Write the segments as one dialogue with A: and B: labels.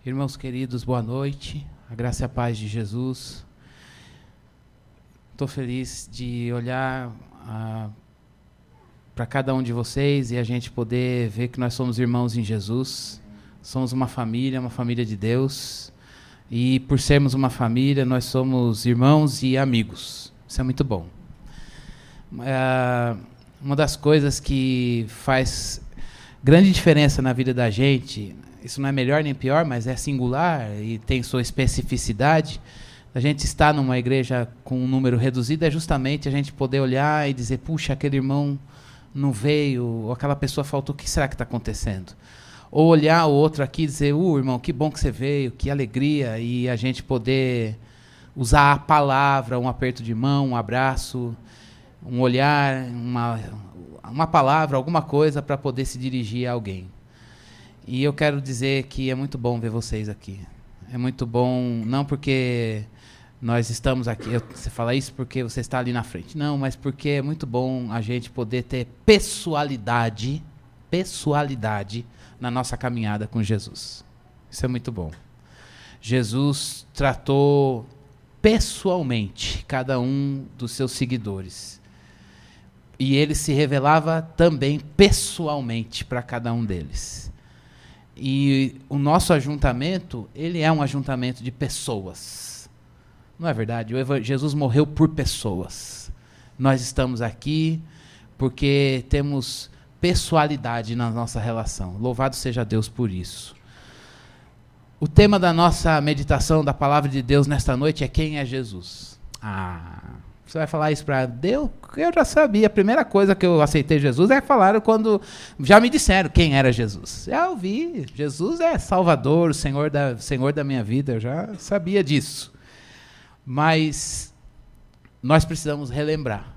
A: Irmãos queridos, boa noite. A graça e a paz de Jesus. Estou feliz de olhar para cada um de vocês e a gente poder ver que nós somos irmãos em Jesus. Somos uma família de Deus. E por sermos uma família, nós somos irmãos e amigos. Isso é muito bom. Uma das coisas que faz grande diferença na vida da gente, isso não é melhor nem pior, mas é singular e tem sua especificidade. A gente estar numa igreja com um número reduzido é justamente a gente poder olhar e dizer, puxa, aquele irmão não veio, ou aquela pessoa faltou, o que será que está acontecendo? Ou olhar o outro aqui e dizer, irmão, que bom que você veio, que alegria, e a gente poder usar a palavra, um aperto de mão, um abraço, um olhar, uma palavra, alguma coisa para poder se dirigir a alguém. E eu quero dizer que é muito bom ver vocês aqui. É muito bom, não porque nós estamos aqui, você fala isso porque você está ali na frente. Não, mas porque é muito bom a gente poder ter pessoalidade na nossa caminhada com Jesus. Isso é muito bom. Jesus tratou pessoalmente cada um dos seus seguidores. E ele se revelava também pessoalmente para cada um deles. E o nosso ajuntamento, ele é um ajuntamento de pessoas. Não é verdade? Jesus morreu por pessoas. Nós estamos aqui porque temos pessoalidade na nossa relação. Louvado seja Deus por isso. O tema da nossa meditação da palavra de Deus nesta noite é quem é Jesus. Você vai falar isso para Deus? Eu já sabia. A primeira coisa que eu aceitei Jesus é falar quando já me disseram quem era Jesus. Já ouvi. Jesus é Salvador, o Senhor da minha vida. Eu já sabia disso. Mas nós precisamos relembrar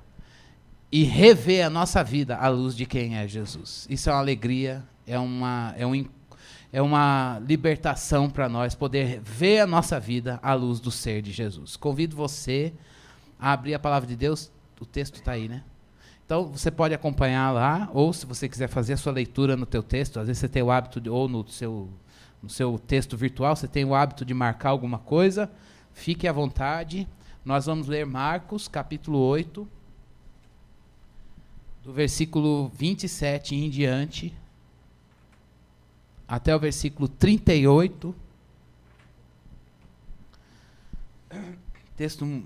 A: e rever a nossa vida à luz de quem é Jesus. Isso é uma alegria, é uma libertação para nós poder ver a nossa vida à luz do ser de Jesus. Convido você a abrir a palavra de Deus, o texto está aí, né? Então, você pode acompanhar lá, ou se você quiser fazer a sua leitura no teu texto, às vezes você tem o hábito, ou no seu texto virtual, você tem o hábito de marcar alguma coisa, fique à vontade. Nós vamos ler Marcos, capítulo 8, do versículo 27 em diante, até o versículo 38. Texto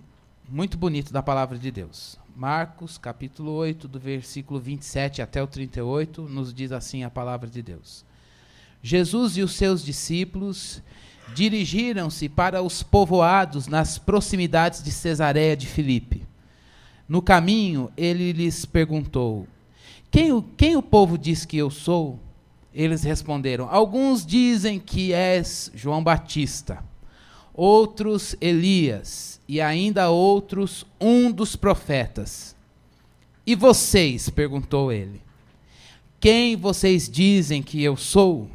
A: muito bonito da palavra de Deus. Marcos, capítulo 8, do versículo 27 até o 38, nos diz assim a palavra de Deus. Jesus e os seus discípulos dirigiram-se para os povoados nas proximidades de Cesareia de Filipe. No caminho, ele lhes perguntou, quem o povo diz que eu sou? Eles responderam, alguns dizem que és João Batista, outros Elias, e ainda outros um dos profetas. E vocês? Perguntou ele. Quem vocês dizem que eu sou?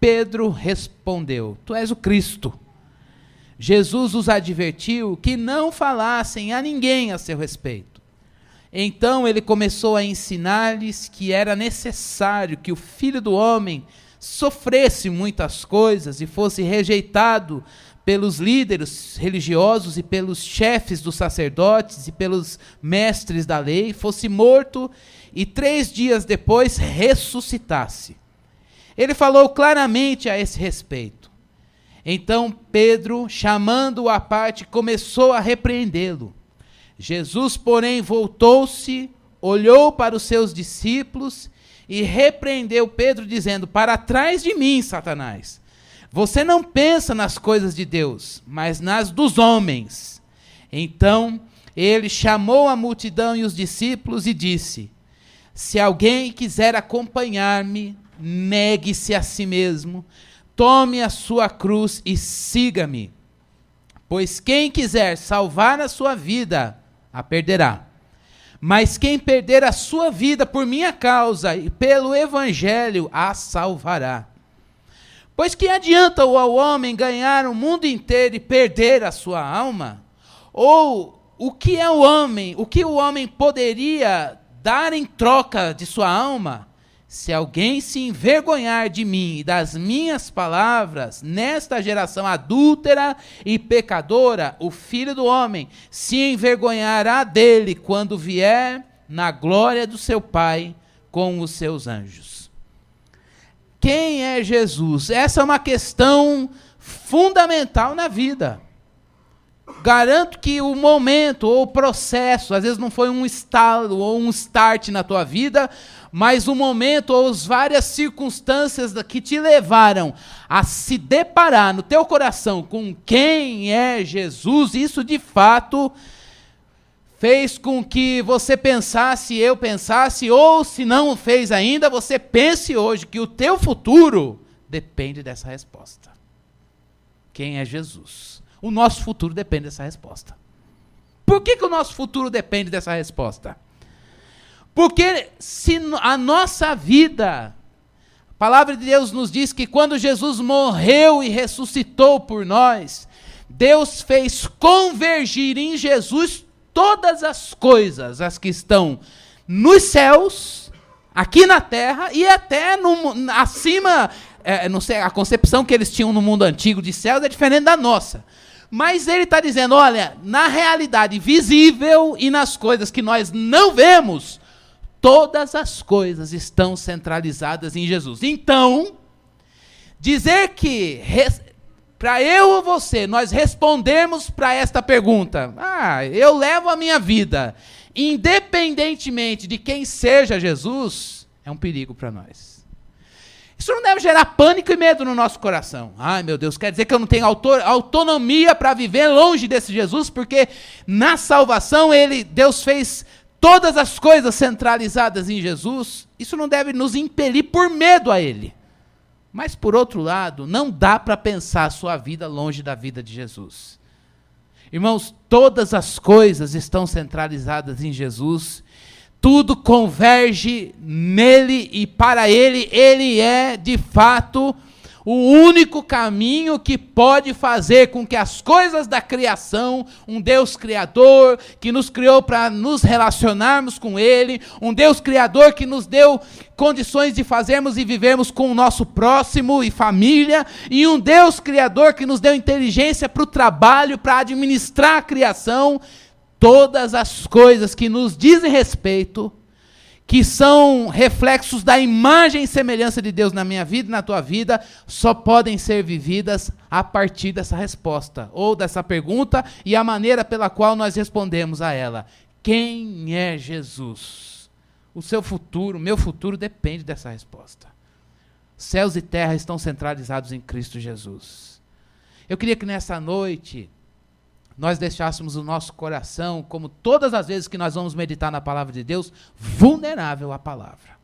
A: Pedro respondeu, tu és o Cristo. Jesus os advertiu que não falassem a ninguém a seu respeito. Então ele começou a ensinar-lhes que era necessário que o Filho do Homem sofresse muitas coisas e fosse rejeitado pelos líderes religiosos e pelos chefes dos sacerdotes e pelos mestres da lei, fosse morto e 3 dias depois ressuscitasse. Ele falou claramente a esse respeito. Então Pedro, chamando-o à parte, começou a repreendê-lo. Jesus, porém, voltou-se, olhou para os seus discípulos e repreendeu Pedro, dizendo, para trás de mim, Satanás. Você não pensa nas coisas de Deus, mas nas dos homens. Então ele chamou a multidão e os discípulos e disse, se alguém quiser acompanhar-me, negue-se a si mesmo, tome a sua cruz e siga-me. Pois quem quiser salvar a sua vida, a perderá. Mas quem perder a sua vida por minha causa e pelo evangelho, a salvará. Pois que adianta ao homem ganhar o mundo inteiro e perder a sua alma? Ou o que o homem poderia dar em troca de sua alma? se alguém se envergonhar de mim e das minhas palavras, nesta geração adúltera e pecadora, o Filho do Homem se envergonhará dele quando vier na glória do seu Pai com os seus anjos. Quem é Jesus? Essa é uma questão fundamental na vida. Garanto que o momento ou o processo, às vezes não foi um estalo ou um start na tua vida, mas o momento ou as várias circunstâncias que te levaram a se deparar no teu coração com quem é Jesus, isso de fato fez com que você pensasse, eu pensasse, ou se não fez ainda, você pense hoje que o teu futuro depende dessa resposta. Quem é Jesus? O nosso futuro depende dessa resposta. Por que o nosso futuro depende dessa resposta? Porque se a nossa vida, a palavra de Deus nos diz que quando Jesus morreu e ressuscitou por nós, Deus fez convergir em Jesus todas as coisas, as que estão nos céus, aqui na terra e até acima, não sei, a concepção que eles tinham no mundo antigo de céus é diferente da nossa. Mas ele está dizendo, olha, na realidade visível e nas coisas que nós não vemos, todas as coisas estão centralizadas em Jesus. Então, dizer que para eu ou você, nós respondermos para esta pergunta, eu levo a minha vida, independentemente de quem seja Jesus, é um perigo para nós. Isso não deve gerar pânico e medo no nosso coração. Ai, meu Deus, quer dizer que eu não tenho autonomia para viver longe desse Jesus, porque na salvação Deus fez todas as coisas centralizadas em Jesus. Isso não deve nos impelir por medo a Ele. Mas, por outro lado, não dá para pensar a sua vida longe da vida de Jesus. Irmãos, todas as coisas estão centralizadas em Jesus. Tudo converge nele e para ele. Ele é, de fato, o único caminho que pode fazer com que as coisas da criação, um Deus criador que nos criou para nos relacionarmos com Ele, um Deus criador que nos deu condições de fazermos e vivermos com o nosso próximo e família, e um Deus criador que nos deu inteligência para o trabalho, para administrar a criação, todas as coisas que nos dizem respeito, que são reflexos da imagem e semelhança de Deus na minha vida e na tua vida, só podem ser vividas a partir dessa resposta, ou dessa pergunta, e a maneira pela qual nós respondemos a ela. Quem é Jesus? O seu futuro, o meu futuro depende dessa resposta. Céus e terra estão centralizados em Cristo Jesus. Eu queria que nessa noite nós deixássemos o nosso coração, como todas as vezes que nós vamos meditar na palavra de Deus, vulnerável à palavra.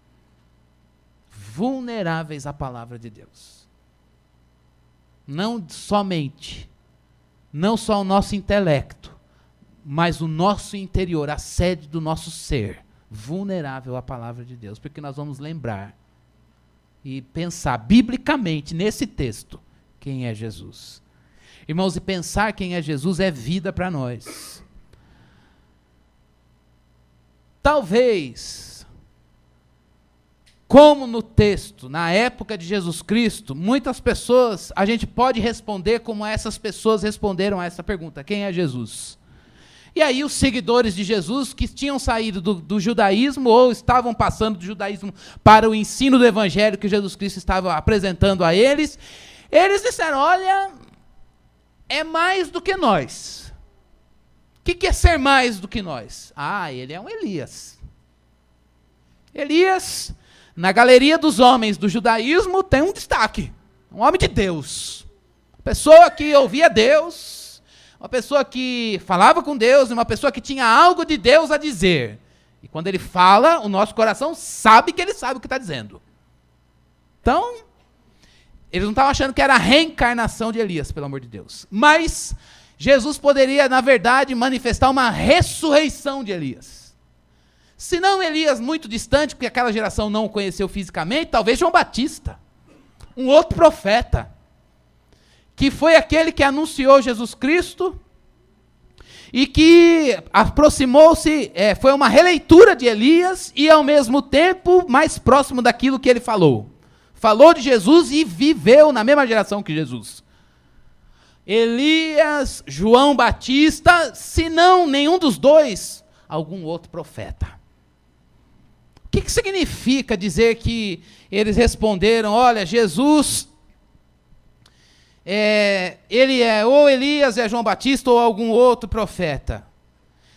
A: Vulneráveis à palavra de Deus. Não somente, não só o nosso intelecto, mas o nosso interior, a sede do nosso ser, vulnerável à palavra de Deus, porque nós vamos lembrar e pensar biblicamente nesse texto, quem é Jesus. Irmãos, e pensar quem é Jesus é vida para nós. Talvez, como no texto, na época de Jesus Cristo, muitas pessoas, a gente pode responder como essas pessoas responderam a essa pergunta, quem é Jesus? E aí os seguidores de Jesus, que tinham saído do judaísmo, ou estavam passando do judaísmo para o ensino do evangelho que Jesus Cristo estava apresentando a eles, eles disseram, olha, é mais do que nós. O que é ser mais do que nós? Ele é um Elias. Elias, na galeria dos homens do judaísmo, tem um destaque. Um homem de Deus. Uma pessoa que ouvia Deus, uma pessoa que falava com Deus, uma pessoa que tinha algo de Deus a dizer. E quando ele fala, o nosso coração sabe que ele sabe o que está dizendo. Então, eles não estavam achando que era a reencarnação de Elias, pelo amor de Deus. Mas Jesus poderia, na verdade, manifestar uma ressurreição de Elias. Se não Elias muito distante, porque aquela geração não o conheceu fisicamente, talvez João Batista, um outro profeta, que foi aquele que anunciou Jesus Cristo, e que aproximou-se, foi uma releitura de Elias e ao mesmo tempo mais próximo daquilo que ele falou. Falou de Jesus e viveu na mesma geração que Jesus. Elias, João Batista, se não nenhum dos dois, algum outro profeta. O que significa dizer que eles responderam, olha, Jesus, ele é ou Elias, é João Batista ou algum outro profeta?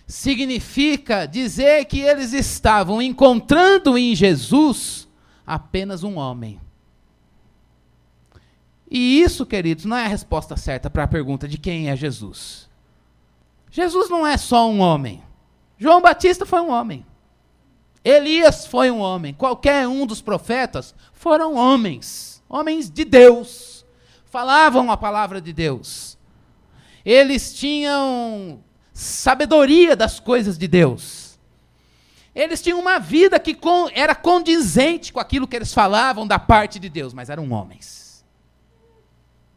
A: Significa dizer que eles estavam encontrando em Jesus apenas um homem. E isso, queridos, não é a resposta certa para a pergunta de quem é Jesus. Jesus não é só um homem. João Batista foi um homem. Elias foi um homem. Qualquer um dos profetas foram homens. Homens de Deus. Falavam a palavra de Deus. Eles tinham sabedoria das coisas de Deus. Eles tinham uma vida que era condizente com aquilo que eles falavam da parte de Deus, mas eram homens.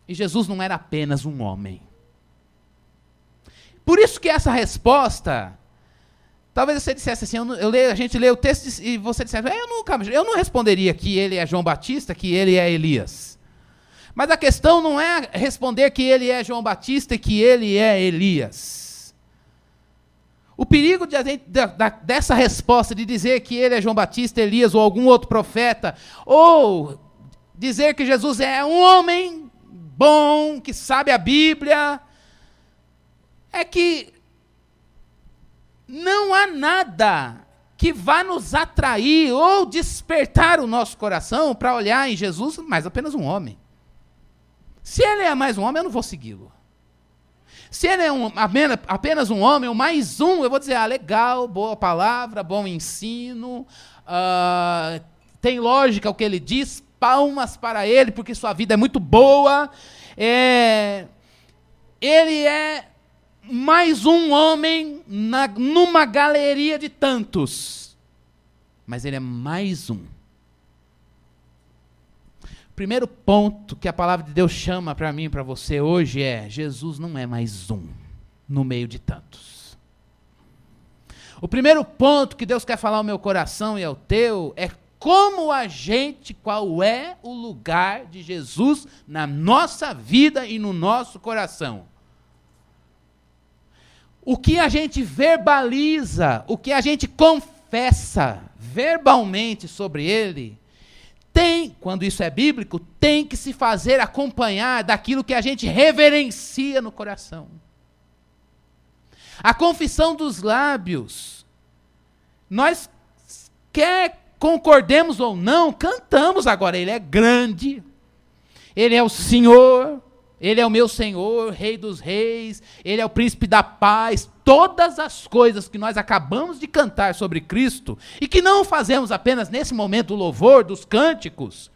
A: E Jesus não era apenas um homem. Por isso que essa resposta, talvez você dissesse assim, a gente lê o texto e você dissesse, eu não responderia que ele é João Batista, que ele é Elias. Mas a questão não é responder que ele é João Batista e que ele é Elias. O perigo dessa resposta de dizer que ele é João Batista, Elias ou algum outro profeta, ou dizer que Jesus é um homem bom, que sabe a Bíblia, é que não há nada que vá nos atrair ou despertar o nosso coração para olhar em Jesus mais apenas um homem. Se ele é mais um homem, eu não vou segui-lo. Se ele é apenas um homem, ou mais um, eu vou dizer, legal, boa palavra, bom ensino, tem lógica o que ele diz, palmas para ele, porque sua vida é muito boa. Ele é mais um homem numa galeria de tantos. Mas ele é mais um. Primeiro ponto que a palavra de Deus chama para mim e para você hoje é: Jesus não é mais um no meio de tantos. O primeiro ponto que Deus quer falar ao meu coração e ao teu é qual é o lugar de Jesus na nossa vida e no nosso coração. O que a gente verbaliza, o que a gente confessa verbalmente sobre ele, quando isso é bíblico, tem que se fazer acompanhar daquilo que a gente reverencia no coração. A confissão dos lábios, nós concordemos ou não, cantamos agora, ele é grande, ele é o Senhor, ele é o meu Senhor, Rei dos Reis, ele é o Príncipe da Paz, todas as coisas que nós acabamos de cantar sobre Cristo, e que não fazemos apenas nesse momento do louvor, dos cânticos,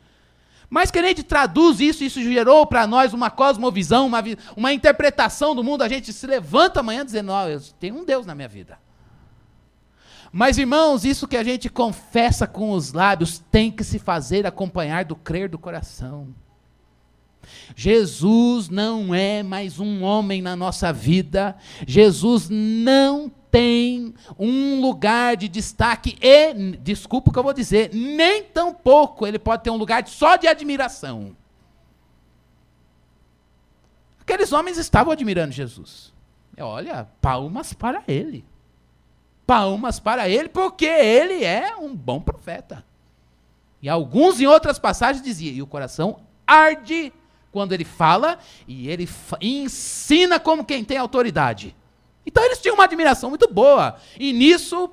A: mas que a gente traduz isso gerou para nós uma cosmovisão, uma interpretação do mundo, a gente se levanta amanhã dizendo, eu tenho um Deus na minha vida. Mas, irmãos, isso que a gente confessa com os lábios tem que se fazer acompanhar do crer do coração. Jesus não é mais um homem na nossa vida. Jesus não tem um lugar de destaque e, desculpa o que eu vou dizer, nem tão pouco ele pode ter um lugar só de admiração. Aqueles homens estavam admirando Jesus. Olha, palmas para ele. Palmas para ele, porque ele é um bom profeta. E alguns em outras passagens diziam, e o coração arde quando ele fala, e ele ensina como quem tem autoridade. Então eles tinham uma admiração muito boa, e nisso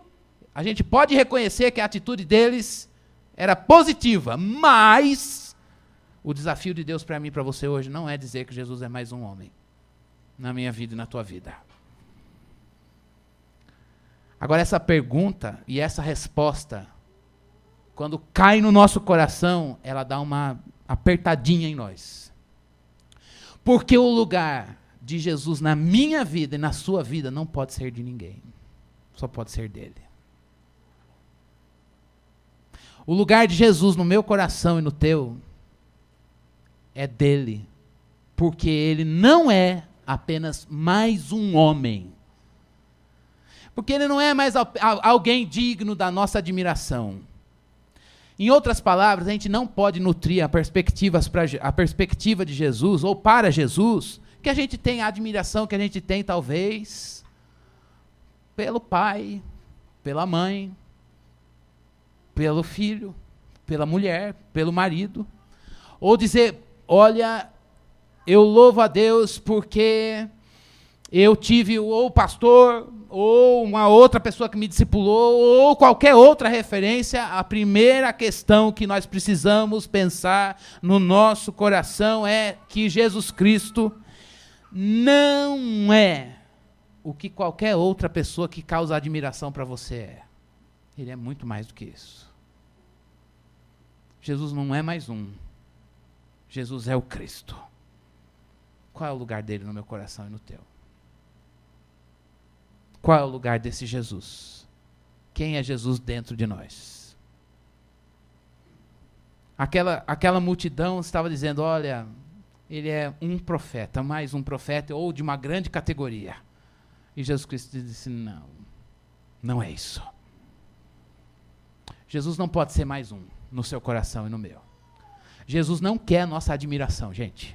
A: a gente pode reconhecer que a atitude deles era positiva, mas o desafio de Deus para mim e para você hoje não é dizer que Jesus é mais um homem na minha vida e na tua vida. Agora, essa pergunta e essa resposta, quando cai no nosso coração, ela dá uma apertadinha em nós. Porque o lugar de Jesus na minha vida e na sua vida não pode ser de ninguém. Só pode ser dele. O lugar de Jesus no meu coração e no teu é dele. Porque ele não é apenas mais um homem Porque ele não é mais alguém digno da nossa admiração. Em outras palavras, a gente não pode nutrir a perspectiva de Jesus, ou para Jesus, que a gente tem a admiração que a gente tem, talvez, pelo pai, pela mãe, pelo filho, pela mulher, pelo marido. Ou dizer, olha, eu louvo a Deus porque eu tive ou o pastor, ou uma outra pessoa que me discipulou, ou qualquer outra referência. A primeira questão que nós precisamos pensar no nosso coração é que Jesus Cristo não é o que qualquer outra pessoa que causa admiração para você é. Ele é muito mais do que isso. Jesus não é mais um. Jesus é o Cristo. Qual é o lugar dele no meu coração e no teu? Qual é o lugar desse Jesus? Quem é Jesus dentro de nós? Aquela multidão estava dizendo, olha, ele é um profeta, mais um profeta, ou de uma grande categoria. E Jesus Cristo disse, não, não é isso. Jesus não pode ser mais um no seu coração e no meu. Jesus não quer a nossa admiração, gente.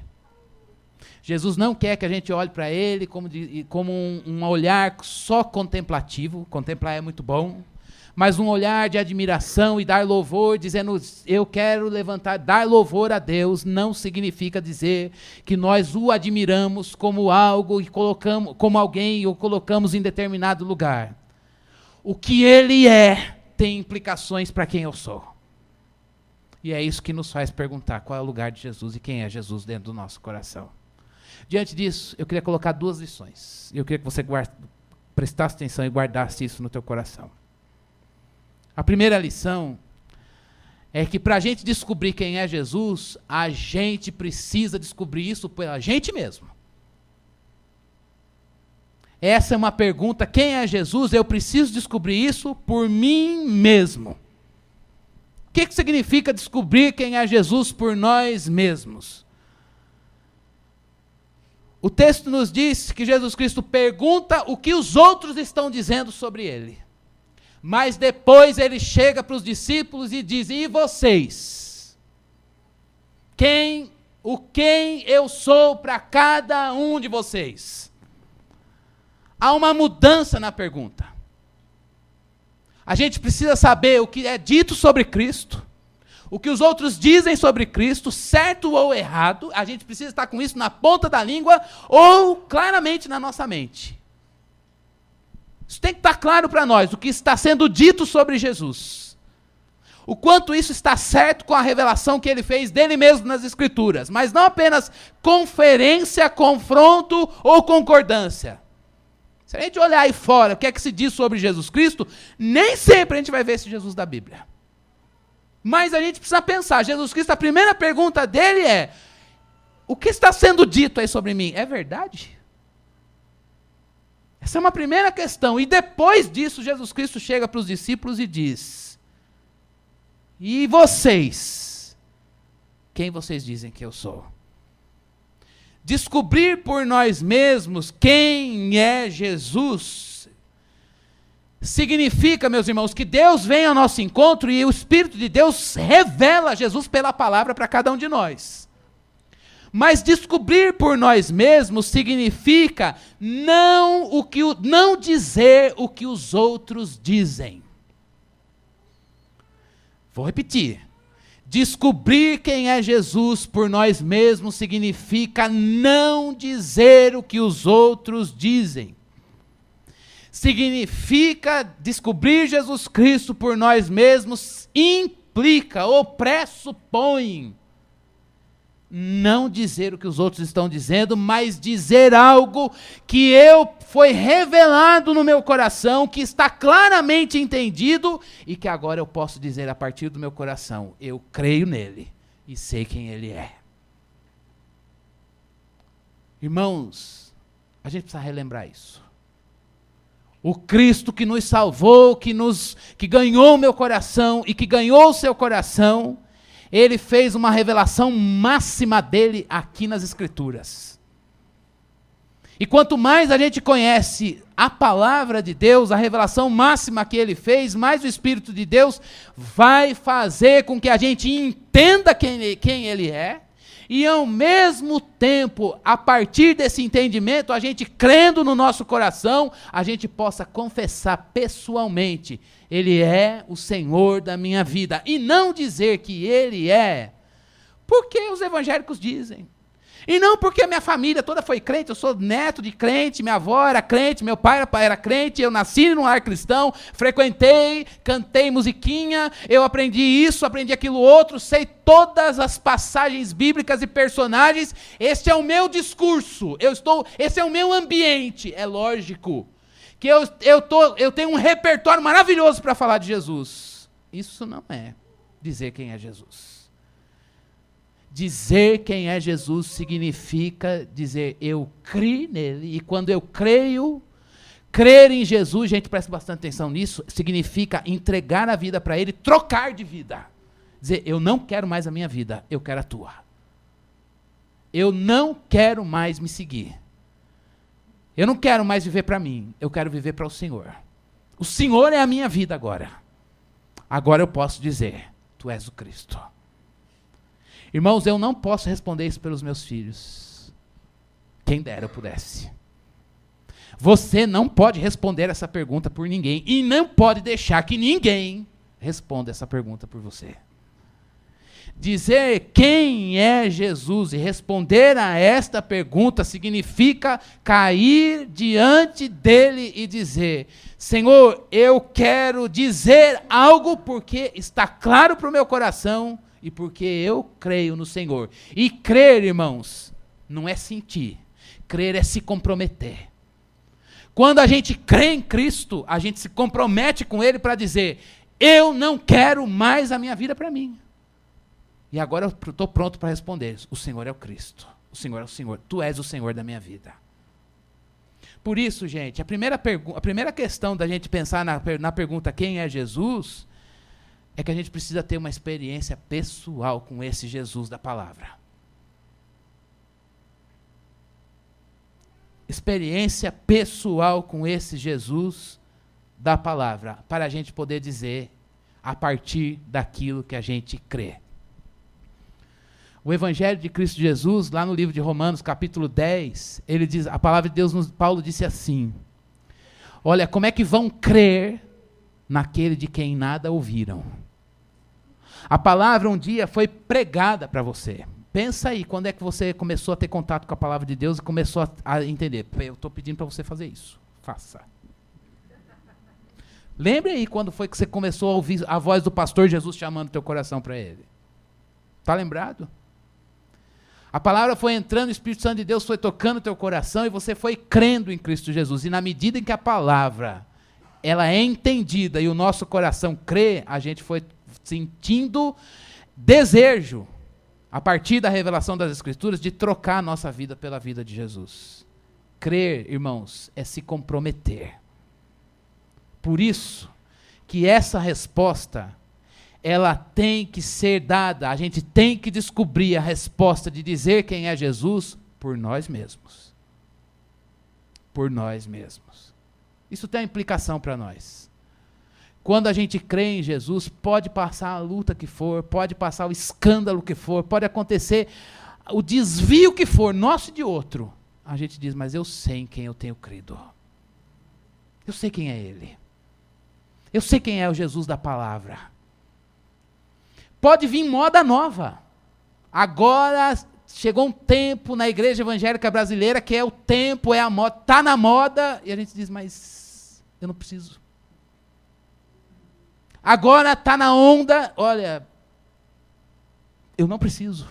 A: Jesus não quer que a gente olhe para ele como um olhar só contemplativo. Contemplar é muito bom. Mas um olhar de admiração e dar louvor, dizendo, eu quero dar louvor a Deus, não significa dizer que nós o admiramos como algo, como alguém, ou colocamos em determinado lugar. O que ele é, tem implicações para quem eu sou. E é isso que nos faz perguntar qual é o lugar de Jesus e quem é Jesus dentro do nosso coração. Diante disso, eu queria colocar 2 lições. Eu queria que você prestasse atenção e guardasse isso no teu coração. A primeira lição é que para a gente descobrir quem é Jesus, a gente precisa descobrir isso pela gente mesmo. Essa é uma pergunta, quem é Jesus? Eu preciso descobrir isso por mim mesmo. O que significa descobrir quem é Jesus por nós mesmos? O texto nos diz que Jesus Cristo pergunta o que os outros estão dizendo sobre ele. Mas depois ele chega para os discípulos e diz, e vocês? Quem eu sou para cada um de vocês? Há uma mudança na pergunta. A gente precisa saber o que é dito sobre Cristo, o que os outros dizem sobre Cristo, certo ou errado. A gente precisa estar com isso na ponta da língua ou claramente na nossa mente. Isso tem que estar claro para nós, o que está sendo dito sobre Jesus. O quanto isso está certo com a revelação que ele fez dele mesmo nas Escrituras. Mas não apenas conferência, confronto ou concordância. Se a gente olhar aí fora, o que é que se diz sobre Jesus Cristo, nem sempre a gente vai ver esse Jesus da Bíblia. Mas a gente precisa pensar, Jesus Cristo, a primeira pergunta dele é, o que está sendo dito aí sobre mim? É verdade? Essa é uma primeira questão. E depois disso, Jesus Cristo chega para os discípulos e diz, e vocês? Quem vocês dizem que eu sou? Descobrir por nós mesmos quem é Jesus significa, meus irmãos, que Deus vem ao nosso encontro e o Espírito de Deus revela Jesus pela palavra para cada um de nós. Mas descobrir por nós mesmos significa não dizer o que os outros dizem. Vou repetir. Descobrir quem é Jesus por nós mesmos significa não dizer o que os outros dizem. Significa descobrir Jesus Cristo por nós mesmos implica ou pressupõe não dizer o que os outros estão dizendo, mas dizer algo que foi revelado no meu coração, que está claramente entendido e que agora eu posso dizer a partir do meu coração, eu creio nele e sei quem ele é. Irmãos, a gente precisa relembrar isso. O Cristo que nos salvou, que ganhou o meu coração e que ganhou o seu coração, ele fez uma revelação máxima dele aqui nas Escrituras. E quanto mais a gente conhece a palavra de Deus, a revelação máxima que ele fez, mais o Espírito de Deus vai fazer com que a gente entenda quem ele é, e ao mesmo tempo, a partir desse entendimento, a gente crendo no nosso coração, a gente possa confessar pessoalmente: ele é o Senhor da minha vida. E não dizer que ele é porque os evangélicos dizem. E não porque a minha família toda foi crente, eu sou neto de crente, minha avó era crente, meu pai era crente, eu nasci num lar cristão, frequentei, cantei musiquinha, eu aprendi isso, aprendi aquilo outro, sei todas as passagens bíblicas e personagens, este é o meu discurso, esse é o meu ambiente. É lógico que eu tenho um repertório maravilhoso para falar de Jesus. Isso não é dizer quem é Jesus. Dizer quem é Jesus significa dizer: eu criei nele, e quando eu creio, crer em Jesus, gente, presta bastante atenção nisso, significa entregar a vida para ele, trocar de vida. Dizer: eu não quero mais a minha vida, eu quero a tua. Eu não quero mais me seguir. Eu não quero mais viver para mim, eu quero viver para o Senhor. O Senhor é a minha vida agora. Agora eu posso dizer: tu és o Cristo. Irmãos, eu não posso responder isso pelos meus filhos. Quem dera eu pudesse. Você não pode responder essa pergunta por ninguém, e não pode deixar que ninguém responda essa pergunta por você. Dizer quem é Jesus e responder a esta pergunta significa cair diante dele e dizer: Senhor, eu quero dizer algo porque está claro para o meu coração, e porque eu creio no Senhor. E crer, irmãos, não é sentir. Crer é se comprometer. Quando a gente crê em Cristo, a gente se compromete com Ele para dizer: eu não quero mais a minha vida para mim. E agora eu estou pronto para responder: o Senhor é o Cristo. O Senhor é o Senhor. Tu és o Senhor da minha vida. Por isso, gente, a primeira questão da gente pensar na pergunta quem é Jesus, é que a gente precisa ter uma experiência pessoal com esse Jesus da palavra. Experiência pessoal com esse Jesus da palavra, para a gente poder dizer a partir daquilo que a gente crê. O Evangelho de Cristo Jesus, lá no livro de Romanos, capítulo 10, ele diz, a palavra de Deus, Paulo disse assim: olha, como é que vão crer naquele de quem nada ouviram? A palavra um dia foi pregada para você. Pensa aí, quando é que você começou a ter contato com a palavra de Deus e começou a entender? Eu estou pedindo para você fazer isso. Faça. Lembre aí quando foi que você começou a ouvir a voz do pastor Jesus chamando teu coração para ele. Está lembrado? A palavra foi entrando, o Espírito Santo de Deus foi tocando teu coração e você foi crendo em Cristo Jesus. E na medida em que a palavra ela é entendida e o nosso coração crê, a gente foi sentindo desejo, a partir da revelação das Escrituras, de trocar a nossa vida pela vida de Jesus. Crer, irmãos, é se comprometer. Por isso que essa resposta, ela tem que ser dada, a gente tem que descobrir a resposta de dizer quem é Jesus por nós mesmos. Por nós mesmos. Isso tem uma implicação para nós. Quando a gente crê em Jesus, pode passar a luta que for, pode passar o escândalo que for, pode acontecer o desvio que for, nosso e de outro. A gente diz: mas eu sei em quem eu tenho crido. Eu sei quem é Ele. Eu sei quem é o Jesus da palavra. Pode vir moda nova. Agora chegou um tempo na igreja evangélica brasileira que é o tempo, é a moda, está na moda, e a gente diz: mas eu não preciso. Agora está na onda, olha, eu não preciso.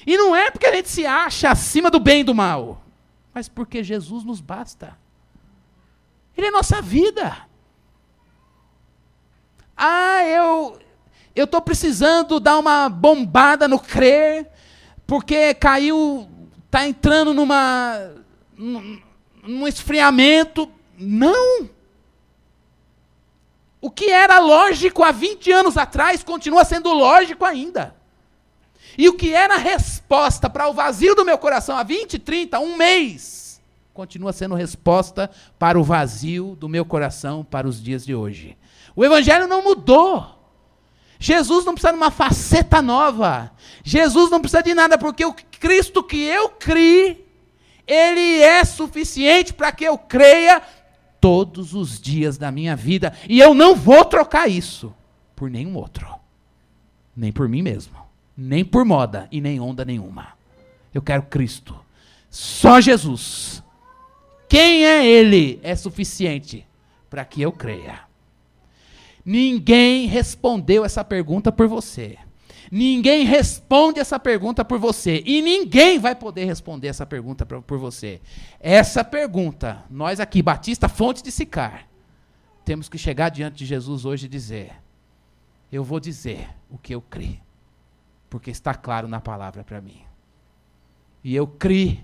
A: E não é porque a gente se acha acima do bem e do mal, mas porque Jesus nos basta. Ele é nossa vida. Ah, eu estou precisando dar uma bombada no crer, porque caiu, está entrando num esfriamento. Não! O que era lógico há 20 anos atrás continua sendo lógico ainda. E o que era resposta para o vazio do meu coração há 20, 30, um mês, continua sendo resposta para o vazio do meu coração para os dias de hoje. O Evangelho não mudou. Jesus não precisa de uma faceta nova. Jesus não precisa de nada, porque o Cristo que eu criei, Ele é suficiente para que eu creia todos os dias da minha vida. E eu não vou trocar isso por nenhum outro. Nem por mim mesmo. Nem por moda e nem onda nenhuma. Eu quero Cristo. Só Jesus. Quem é Ele é suficiente para que eu creia. Ninguém respondeu essa pergunta por você. Ninguém responde essa pergunta por você. E ninguém vai poder responder essa pergunta por você. Essa pergunta, nós aqui, Batista Fonte de Sicar, temos que chegar diante de Jesus hoje e dizer: eu vou dizer o que eu creio, porque está claro na palavra para mim. E eu criei.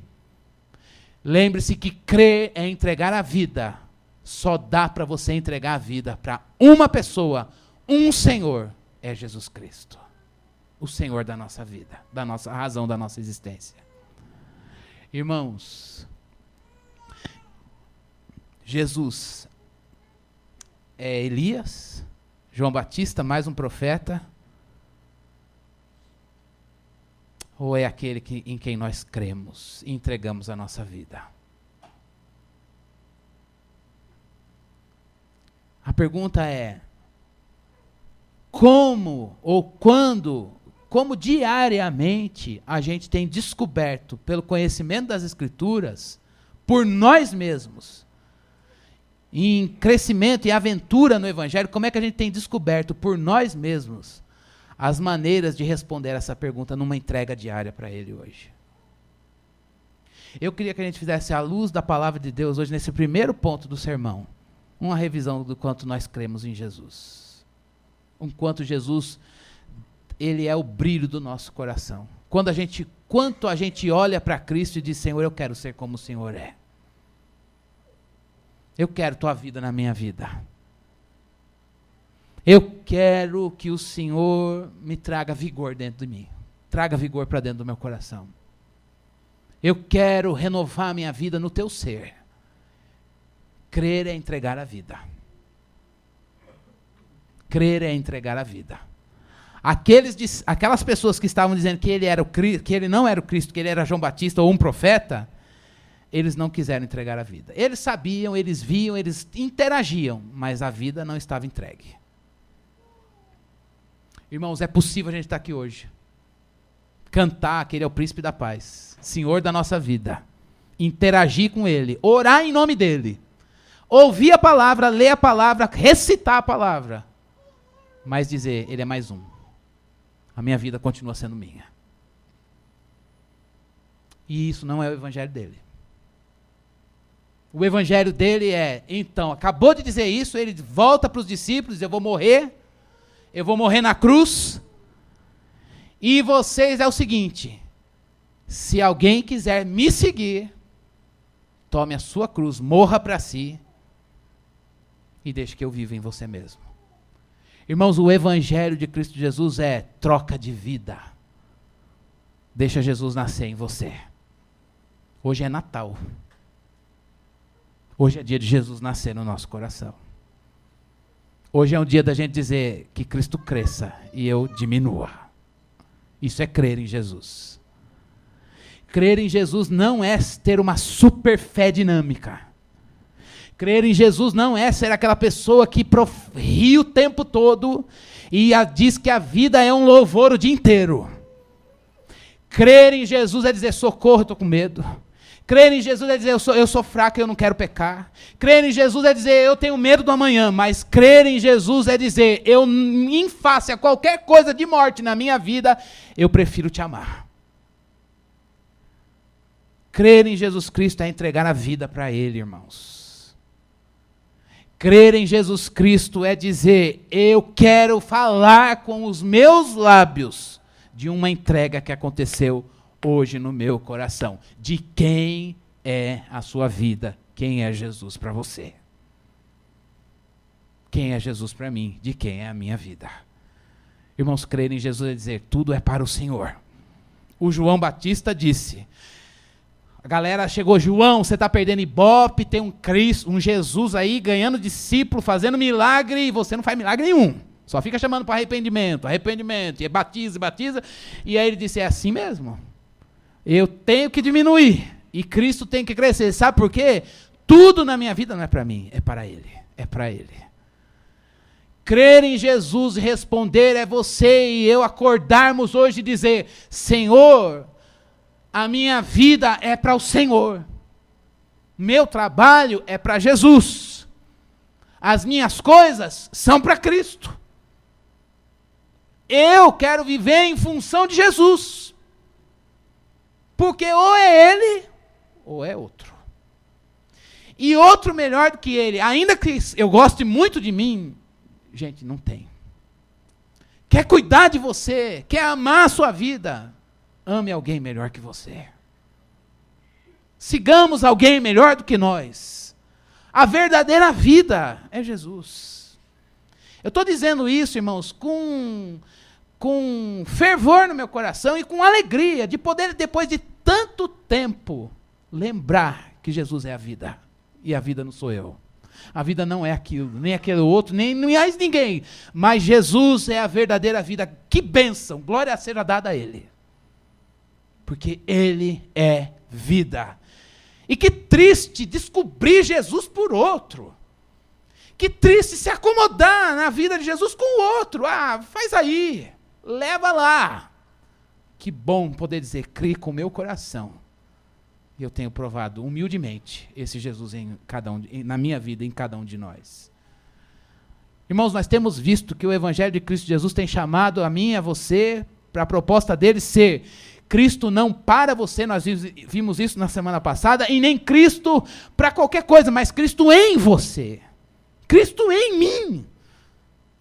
A: Lembre-se que crer é entregar a vida. Só dá para você entregar a vida para uma pessoa, um Senhor, é Jesus Cristo. O Senhor da nossa vida, da nossa razão da nossa existência. Irmãos, Jesus é Elias, João Batista, mais um profeta, ou é aquele em quem nós cremos e entregamos a nossa vida? A pergunta é: como ou quando, como diariamente a gente tem descoberto, pelo conhecimento das Escrituras, por nós mesmos, em crescimento e aventura no Evangelho, como é que a gente tem descoberto por nós mesmos as maneiras de responder essa pergunta numa entrega diária para Ele hoje? Eu queria que a gente fizesse à luz da palavra de Deus hoje, nesse primeiro ponto do sermão, uma revisão do quanto nós cremos em Jesus. O quanto Jesus, Ele é o brilho do nosso coração. Quanto a gente olha para Cristo e diz: Senhor, eu quero ser como o Senhor é. Eu quero tua vida na minha vida. Eu quero que o Senhor me traga vigor dentro de mim. Traga vigor para dentro do meu coração. Eu quero renovar a minha vida no teu ser. Crer é entregar a vida. Crer é entregar a vida. Aquelas pessoas que estavam dizendo que ele não era o Cristo, que ele era João Batista ou um profeta, eles não quiseram entregar a vida. Eles sabiam, eles viam, eles interagiam, mas a vida não estava entregue. Irmãos, é possível a gente estar aqui hoje, cantar que Ele é o príncipe da paz, Senhor da nossa vida, interagir com Ele, orar em nome dEle, ouvir a palavra, ler a palavra, recitar a palavra, mas dizer: Ele é mais um. A minha vida continua sendo minha. E isso não é o evangelho dele. O evangelho dele é, então, acabou de dizer isso, ele volta para os discípulos: eu vou morrer na cruz, e vocês é o seguinte: se alguém quiser me seguir, tome a sua cruz, morra para si, e deixe que eu viva em você mesmo. Irmãos, o evangelho de Cristo Jesus é troca de vida. Deixa Jesus nascer em você. Hoje é Natal. Hoje é dia de Jesus nascer no nosso coração. Hoje é um dia da gente dizer que Cristo cresça e eu diminua. Isso é crer em Jesus. Crer em Jesus não é ter uma super fé dinâmica. Crer em Jesus não é ser aquela pessoa que ri o tempo todo e diz que a vida é um louvor o dia inteiro. Crer em Jesus é dizer: socorro, eu estou com medo. Crer em Jesus é dizer: eu sou fraco e eu não quero pecar. Crer em Jesus é dizer: eu tenho medo do amanhã. Mas crer em Jesus é dizer: em face a qualquer coisa de morte na minha vida, eu prefiro te amar. Crer em Jesus Cristo é entregar a vida para Ele, irmãos. Crer em Jesus Cristo é dizer: eu quero falar com os meus lábios de uma entrega que aconteceu hoje no meu coração. De quem é a sua vida? Quem é Jesus para você? Quem é Jesus para mim? De quem é a minha vida? Irmãos, crer em Jesus é dizer: tudo é para o Senhor. O João Batista disse: A galera chegou, João, você está perdendo ibope, tem um Cristo, um Jesus aí ganhando discípulo, fazendo milagre, e você não faz milagre nenhum. Só fica chamando para arrependimento, e batiza. E aí ele disse, é assim mesmo. Eu tenho que diminuir, e Cristo tem que crescer. Sabe por quê? Tudo na minha vida não é para mim, é para Ele. É para Ele. Crer em Jesus e responder é você e eu acordarmos hoje e dizer, Senhor, a minha vida é para o Senhor. Meu trabalho é para Jesus. As minhas coisas são para Cristo. Eu quero viver em função de Jesus. Porque ou é Ele, ou é outro. E outro melhor do que Ele, ainda que eu goste muito de mim, gente, não tem. Quer cuidar de você, quer amar a sua vida, ame alguém melhor que você. Sigamos alguém melhor do que nós. A verdadeira vida é Jesus. Eu estou dizendo isso, irmãos, com fervor no meu coração e com alegria de poder, depois de tanto tempo, lembrar que Jesus é a vida. E a vida não sou eu. A vida não é aquilo, nem aquele outro, nem mais ninguém. Mas Jesus é a verdadeira vida. Que bênção, glória seja dada a Ele. Porque Ele é vida. E que triste descobrir Jesus por outro. Que triste se acomodar na vida de Jesus com o outro. Ah, faz aí, leva lá. Que bom poder dizer, criei com o meu coração. E eu tenho provado humildemente esse Jesus na minha vida, em cada um de nós. Irmãos, nós temos visto que o Evangelho de Cristo Jesus tem chamado a mim e a você, para a proposta dele ser Cristo não para você, nós vimos isso na semana passada, e nem Cristo para qualquer coisa, mas Cristo em você. Cristo em mim.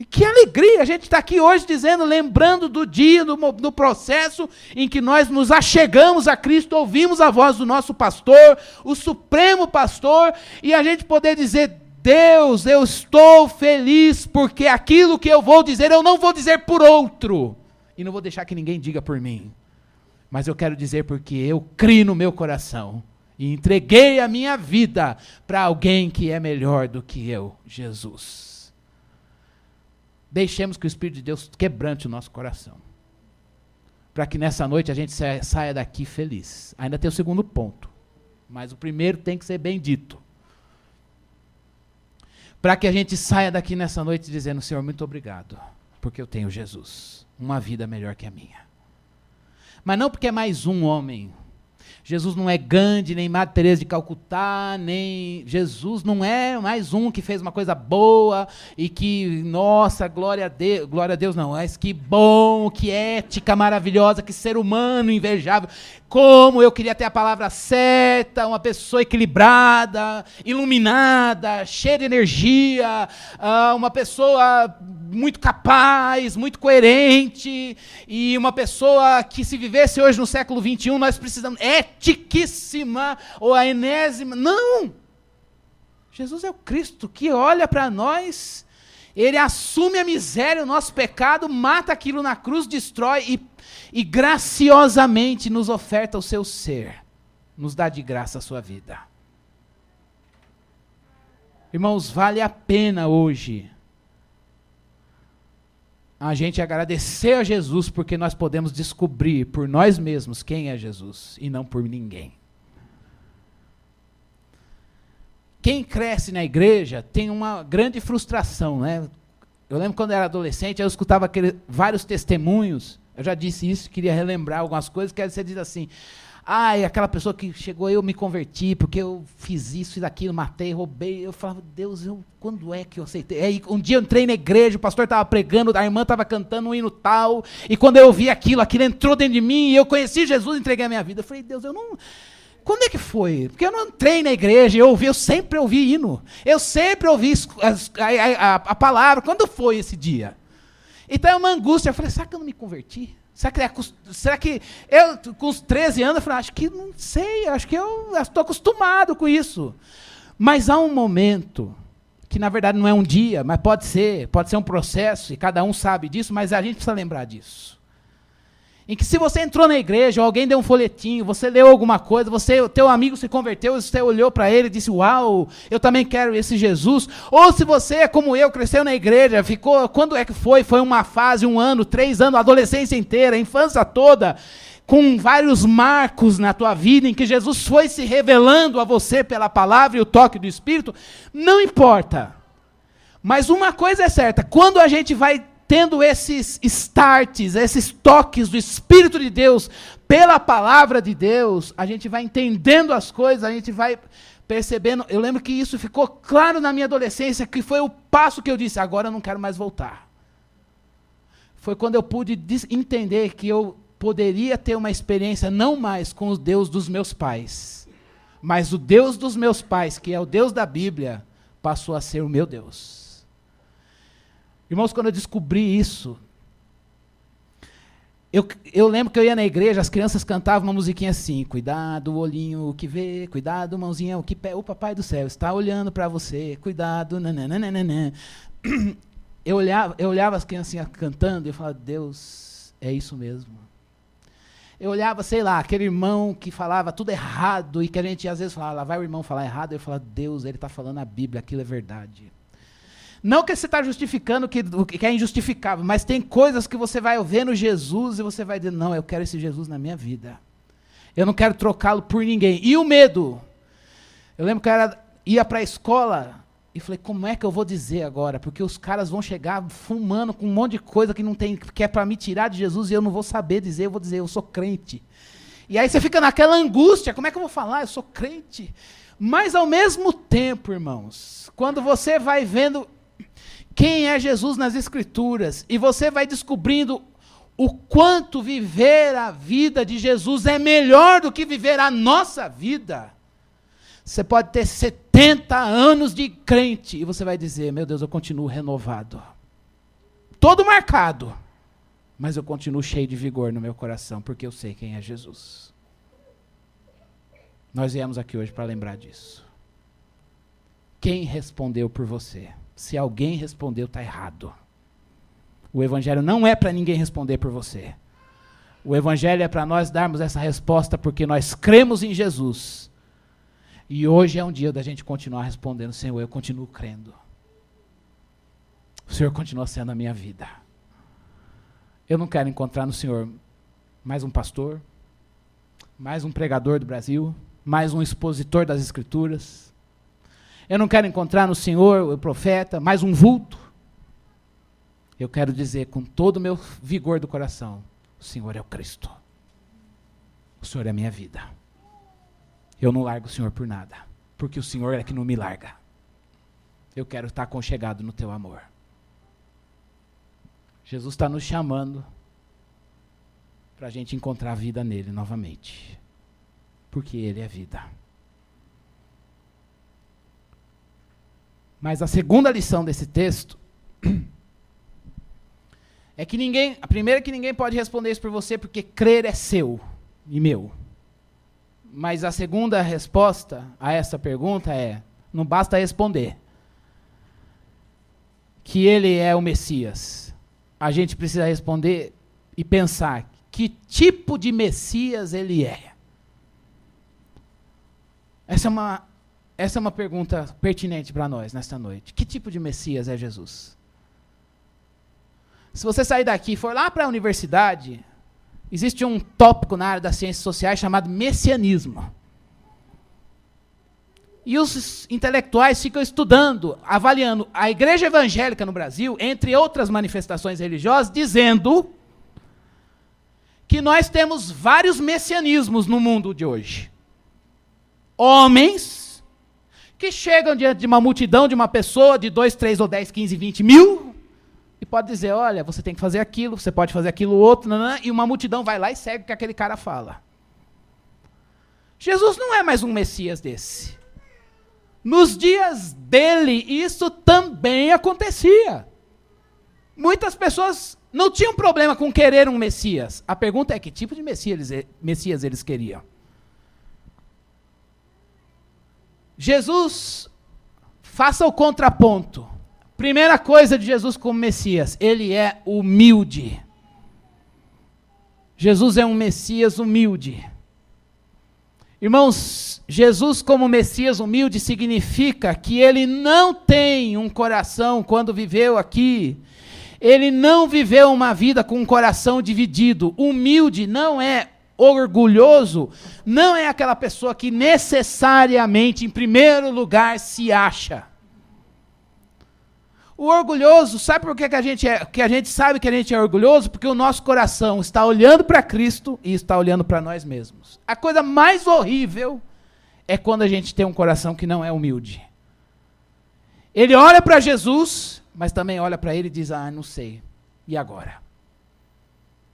A: E que alegria a gente está aqui hoje dizendo, lembrando do dia, do processo em que nós nos achegamos a Cristo, ouvimos a voz do nosso pastor, o supremo pastor, e a gente poder dizer, Deus, eu estou feliz, porque aquilo que eu vou dizer, eu não vou dizer por outro, e não vou deixar que ninguém diga por mim, mas eu quero dizer porque eu criei no meu coração, e entreguei a minha vida para alguém que é melhor do que eu, Jesus. Deixemos que o Espírito de Deus quebrante o nosso coração. Para que nessa noite a gente saia daqui feliz. Ainda tem o segundo ponto. Mas o primeiro tem que ser bem dito. Para que a gente saia daqui nessa noite dizendo, Senhor, muito obrigado. Porque eu tenho Jesus. Uma vida melhor que a minha. Mas não porque é mais um homem. Jesus não é Gandhi, nem Madre Teresa de Calcutá, nem... Jesus não é mais um que fez uma coisa boa e que, nossa, glória a Deus não, mas que bom, que ética maravilhosa, que ser humano invejável. Como eu queria ter a palavra certa, uma pessoa equilibrada, iluminada, cheia de energia, uma pessoa muito capaz, muito coerente, e uma pessoa que se vivesse hoje no século XXI, nós precisamos, etiquíssima, ou a enésima, não! Jesus é o Cristo que olha para nós, Ele assume a miséria, o nosso pecado, mata aquilo na cruz, destrói e graciosamente nos oferta o seu ser, nos dá de graça a sua vida. Irmãos, vale a pena hoje a gente agradecer a Jesus porque nós podemos descobrir por nós mesmos quem é Jesus e não por ninguém. Quem cresce na igreja tem uma grande frustração, né? Eu lembro quando eu era adolescente, eu escutava vários testemunhos, eu já disse isso, queria relembrar algumas coisas, que você diz assim, aquela pessoa que chegou, eu me converti, porque eu fiz isso e aquilo, matei, roubei. Eu falava, Deus, quando é que eu aceitei? Aí, um dia eu entrei na igreja, o pastor estava pregando, a irmã estava cantando um hino tal, e quando eu ouvi aquilo entrou dentro de mim, e eu conheci Jesus e entreguei a minha vida. Eu falei, Deus, quando é que foi? Porque eu não entrei na igreja, eu sempre ouvi hino, eu sempre ouvi a palavra. Quando foi esse dia? Então é uma angústia, eu falei, será que eu não me converti? Será que eu, com os 13 anos, eu falei, acho que não sei, acho que eu estou acostumado com isso. Mas há um momento, que na verdade não é um dia, mas pode ser um processo, e cada um sabe disso, mas a gente precisa lembrar disso. Em que se você entrou na igreja, ou alguém deu um folhetinho, você leu alguma coisa, teu amigo se converteu, você olhou para ele e disse, uau, eu também quero esse Jesus. Ou se você, como eu, cresceu na igreja, quando é que foi? Foi uma fase, 1 ano, 3 anos, a adolescência inteira, a infância toda, com vários marcos na tua vida, em que Jesus foi se revelando a você pela palavra e o toque do Espírito, não importa. Mas uma coisa é certa, quando a gente vai tendo esses starts, esses toques do Espírito de Deus, pela palavra de Deus, a gente vai entendendo as coisas, a gente vai percebendo. Eu lembro que isso ficou claro na minha adolescência, que foi o passo que eu disse, agora eu não quero mais voltar. Foi quando eu pude entender que eu poderia ter uma experiência não mais com o Deus dos meus pais, mas o Deus dos meus pais, que é o Deus da Bíblia, passou a ser o meu Deus. Irmãos, quando eu descobri isso, eu lembro que eu ia na igreja, as crianças cantavam uma musiquinha assim, cuidado, olhinho que vê, cuidado, mãozinha, o papai do céu está olhando para você, cuidado, nananana. Eu olhava as criancinhas cantando e eu falava, Deus, é isso mesmo. Eu olhava, sei lá, aquele irmão que falava tudo errado e que a gente às vezes falava, lá vai o irmão falar errado, eu falava, Deus, ele está falando a Bíblia, aquilo é verdade. Não que você está justificando o que é injustificável, mas tem coisas que você vai ver no Jesus e você vai dizer, não, eu quero esse Jesus na minha vida. Eu não quero trocá-lo por ninguém. E o medo? Eu lembro que eu ia para a escola e falei, como é que eu vou dizer agora? Porque os caras vão chegar fumando com um monte de coisa que é para me tirar de Jesus e eu não vou saber dizer, eu vou dizer, eu sou crente. E aí você fica naquela angústia, como é que eu vou falar? Eu sou crente. Mas ao mesmo tempo, irmãos, quando você vai vendo quem é Jesus nas Escrituras, e você vai descobrindo o quanto viver a vida de Jesus é melhor do que viver a nossa vida. Você pode ter 70 anos de crente, e você vai dizer, meu Deus, eu continuo renovado. Todo marcado, mas eu continuo cheio de vigor no meu coração, porque eu sei quem é Jesus. Nós viemos aqui hoje para lembrar disso. Quem respondeu por você? Se alguém respondeu, está errado. O Evangelho não é para ninguém responder por você. O Evangelho é para nós darmos essa resposta porque nós cremos em Jesus. E hoje é um dia da gente continuar respondendo, Senhor, eu continuo crendo. O Senhor continua sendo a minha vida. Eu não quero encontrar no Senhor mais um pastor, mais um pregador do Brasil, mais um expositor das Escrituras. Eu não quero encontrar no Senhor, o profeta, mais um vulto. Eu quero dizer com todo o meu vigor do coração, o Senhor é o Cristo. O Senhor é a minha vida. Eu não largo o Senhor por nada, porque o Senhor é que não me larga. Eu quero estar aconchegado no teu amor. Jesus está nos chamando para a gente encontrar a vida nele novamente, porque ele é vida. Mas a segunda lição desse texto é que a primeira é que ninguém pode responder isso por você, porque crer é seu e meu. Mas a segunda resposta a essa pergunta é, não basta responder que ele é o Messias. A gente precisa responder e pensar que tipo de Messias ele é. Essa é uma pergunta pertinente para nós nesta noite. Que tipo de Messias é Jesus? Se você sair daqui e for lá para a universidade, existe um tópico na área das ciências sociais chamado messianismo. E os intelectuais ficam estudando, avaliando a igreja evangélica no Brasil, entre outras manifestações religiosas, dizendo que nós temos vários messianismos no mundo de hoje. Homens que chegam diante de uma multidão, de uma pessoa, de 2, 3 ou 10, 15, 20 mil, e pode dizer, olha, você tem que fazer aquilo, você pode fazer aquilo outro, e uma multidão vai lá e segue o que aquele cara fala. Jesus não é mais um Messias desse. Nos dias dele, isso também acontecia. Muitas pessoas não tinham problema com querer um Messias. A pergunta é que tipo de Messias eles queriam. Jesus, faça o contraponto. Primeira coisa de Jesus como Messias, ele é humilde. Jesus é um Messias humilde. Irmãos, Jesus como Messias humilde significa que ele não tem um coração, quando viveu aqui, ele não viveu uma vida com um coração dividido. Humilde não é orgulhoso, não é aquela pessoa que necessariamente, em primeiro lugar, se acha. O orgulhoso, sabe por que a gente sabe que a gente é orgulhoso? Porque o nosso coração está olhando para Cristo e está olhando para nós mesmos. A coisa mais horrível é quando a gente tem um coração que não é humilde. Ele olha para Jesus, mas também olha para ele e diz, não sei, e agora?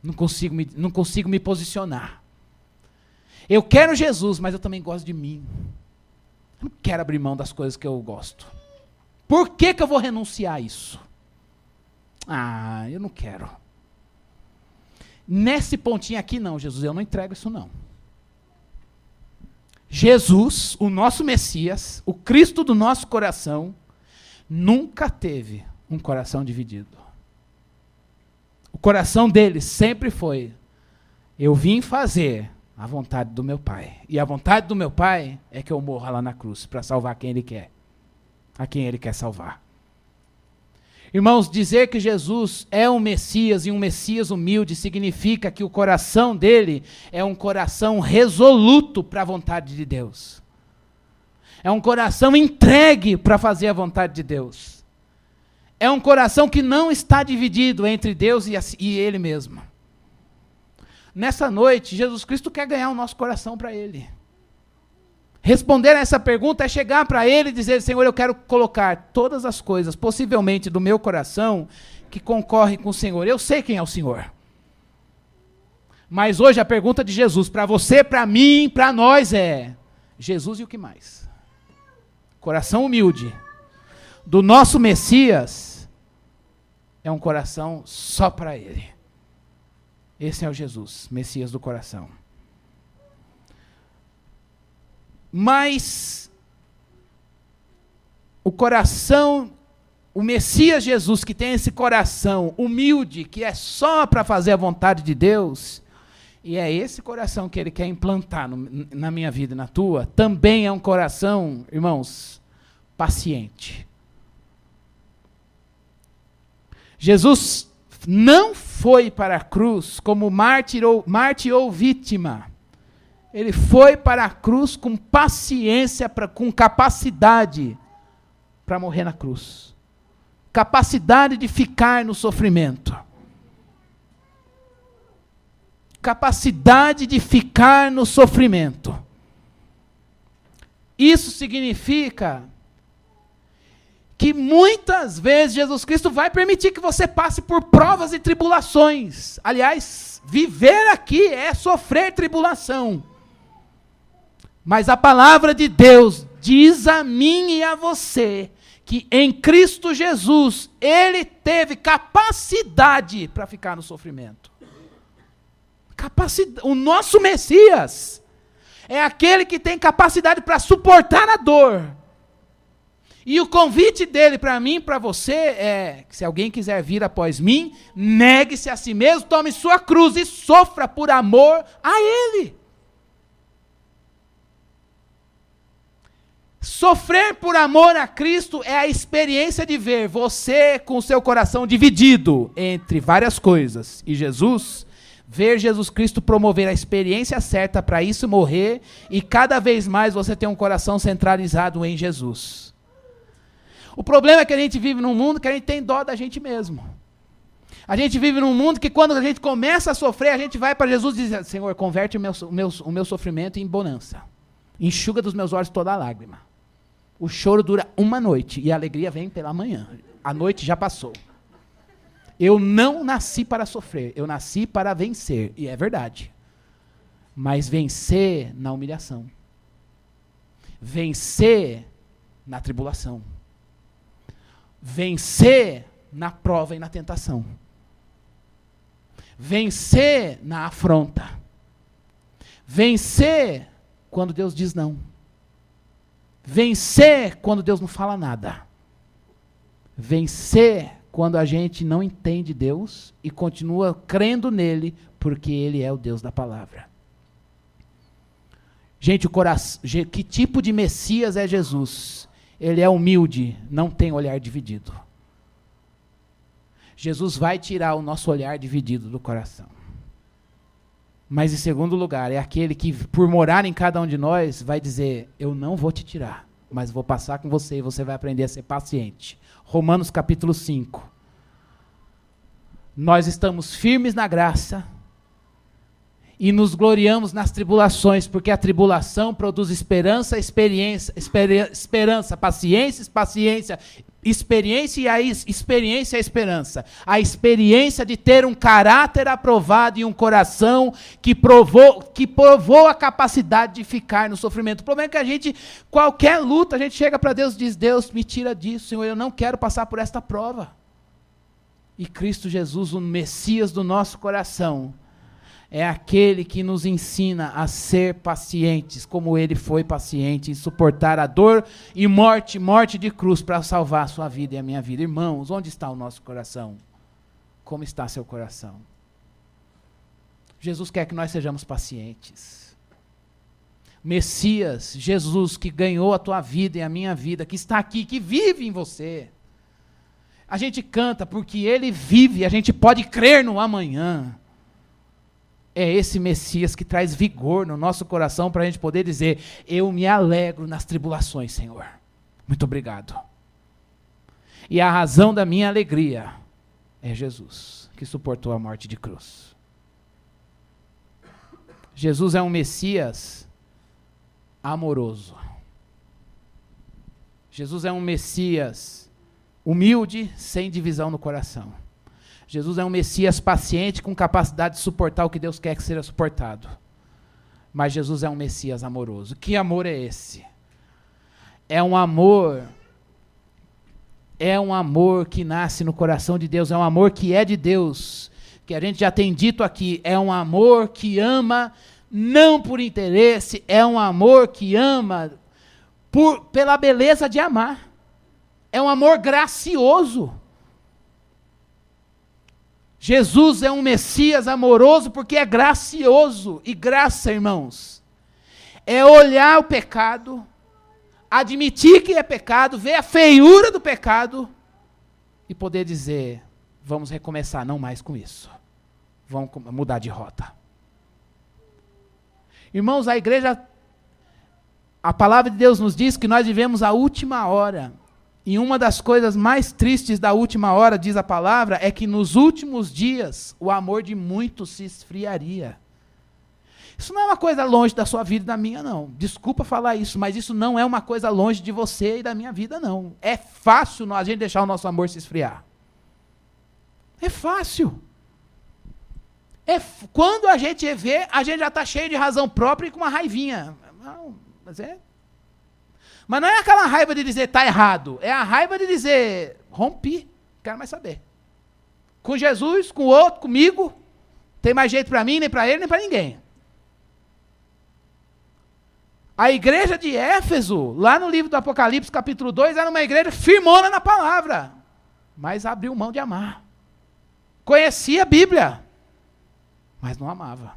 A: Não consigo me posicionar. Eu quero Jesus, mas eu também gosto de mim. Eu não quero abrir mão das coisas que eu gosto. Por que eu vou renunciar a isso? Eu não quero. Nesse pontinho aqui não, Jesus, eu não entrego isso não. Jesus, o nosso Messias, o Cristo do nosso coração, nunca teve um coração dividido. O coração dele sempre foi, eu vim fazer a vontade do meu Pai. E a vontade do meu Pai é que eu morra lá na cruz para salvar quem Ele quer. A quem Ele quer salvar. Irmãos, dizer que Jesus é um Messias e um Messias humilde significa que o coração dele é um coração resoluto para a vontade de Deus. É um coração entregue para fazer a vontade de Deus. É um coração que não está dividido entre Deus e Ele mesmo. Nessa noite, Jesus Cristo quer ganhar o nosso coração para Ele. Responder a essa pergunta é chegar para Ele e dizer, Senhor, eu quero colocar todas as coisas, possivelmente do meu coração, que concorrem com o Senhor. Eu sei quem é o Senhor. Mas hoje a pergunta de Jesus, para você, para mim, para nós é, Jesus e o que mais? Coração humilde do nosso Messias é um coração só para Ele. Esse é o Jesus, Messias do coração. Mas o coração, o Messias Jesus, que tem esse coração humilde, que é só para fazer a vontade de Deus, e é esse coração que Ele quer implantar na minha vida e na tua, também é um coração, irmãos, paciente. Jesus não foi para a cruz como mártir ou vítima. Ele foi para a cruz com paciência, com capacidade para morrer na cruz. Capacidade de ficar no sofrimento. Capacidade de ficar no sofrimento. Isso significa que muitas vezes Jesus Cristo vai permitir que você passe por provas e tribulações. Aliás, viver aqui é sofrer tribulação. Mas a palavra de Deus diz a mim e a você que em Cristo Jesus Ele teve capacidade para ficar no sofrimento. O nosso Messias é aquele que tem capacidade para suportar a dor. E o convite dele para mim e para você é que se alguém quiser vir após mim, negue-se a si mesmo, tome sua cruz e sofra por amor a Ele. Sofrer por amor a Cristo é a experiência de ver você com o seu coração dividido entre várias coisas. E Jesus, ver Jesus Cristo promover a experiência certa para isso morrer e cada vez mais você ter um coração centralizado em Jesus. O problema é que a gente vive num mundo que a gente tem dó da gente mesmo. A gente vive num mundo que quando a gente começa a sofrer, a gente vai para Jesus e diz, Senhor, converte o meu sofrimento em bonança. Enxuga dos meus olhos toda a lágrima. O choro dura uma noite e a alegria vem pela manhã. A noite já passou. Eu não nasci para sofrer, eu nasci para vencer. E é verdade. Mas vencer na humilhação. Vencer na tribulação. Vencer na prova e na tentação. Vencer na afronta. Vencer quando Deus diz não. Vencer quando Deus não fala nada. Vencer quando a gente não entende Deus e continua crendo nele, porque ele é o Deus da palavra. Gente, que tipo de Messias é Jesus? Ele é humilde, não tem olhar dividido. Jesus vai tirar o nosso olhar dividido do coração. Mas, em segundo lugar, é aquele que, por morar em cada um de nós, vai dizer, eu não vou te tirar, mas vou passar com você e você vai aprender a ser paciente. Romanos capítulo 5. Nós estamos firmes na graça e nos gloriamos nas tribulações, porque a tribulação produz esperança, esperança, paciência, experiência, e a experiência é a esperança. A experiência de ter um caráter aprovado e um coração que provou a capacidade de ficar no sofrimento. O problema é que qualquer luta, a gente chega para Deus e diz, Deus, me tira disso, Senhor, eu não quero passar por esta prova. E Cristo Jesus, o Messias do nosso coração, é aquele que nos ensina a ser pacientes, como ele foi paciente, em suportar a dor e morte de cruz, para salvar a sua vida e a minha vida. Irmãos, onde está o nosso coração? Como está seu coração? Jesus quer que nós sejamos pacientes. Messias, Jesus, que ganhou a tua vida e a minha vida, que está aqui, que vive em você. A gente canta porque ele vive, a gente pode crer no amanhã. É esse Messias que traz vigor no nosso coração para a gente poder dizer, eu me alegro nas tribulações, Senhor. Muito obrigado. E a razão da minha alegria é Jesus, que suportou a morte de cruz. Jesus é um Messias amoroso. Jesus é um Messias humilde, sem divisão no coração. Jesus é um Messias paciente, com capacidade de suportar o que Deus quer que seja suportado. Mas Jesus é um Messias amoroso. Que amor é esse? É um amor que nasce no coração de Deus, é um amor que é de Deus, que a gente já tem dito aqui, é um amor que ama não por interesse, é um amor que ama pela beleza de amar. É um amor gracioso. Jesus é um Messias amoroso porque é gracioso. E graça, irmãos, é olhar o pecado, admitir que é pecado, ver a feiura do pecado e poder dizer, vamos recomeçar, não mais com isso. Vamos mudar de rota. Irmãos, a palavra de Deus nos diz que nós vivemos a última hora. E uma das coisas mais tristes da última hora, diz a palavra, é que nos últimos dias o amor de muitos se esfriaria. Isso não é uma coisa longe da sua vida e da minha, não. Desculpa falar isso, mas isso não é uma coisa longe de você e da minha vida, não. É fácil a gente deixar o nosso amor se esfriar. É fácil. Quando a gente vê, a gente já está cheio de razão própria e com uma raivinha. Não, mas não é aquela raiva de dizer está errado, é a raiva de dizer rompi, não quero mais saber. Com Jesus, com o outro, comigo, não tem mais jeito para mim, nem para ele, nem para ninguém. A igreja de Éfeso, lá no livro do Apocalipse, capítulo 2, era uma igreja firmona na palavra, mas abriu mão de amar. Conhecia a Bíblia, mas não amava.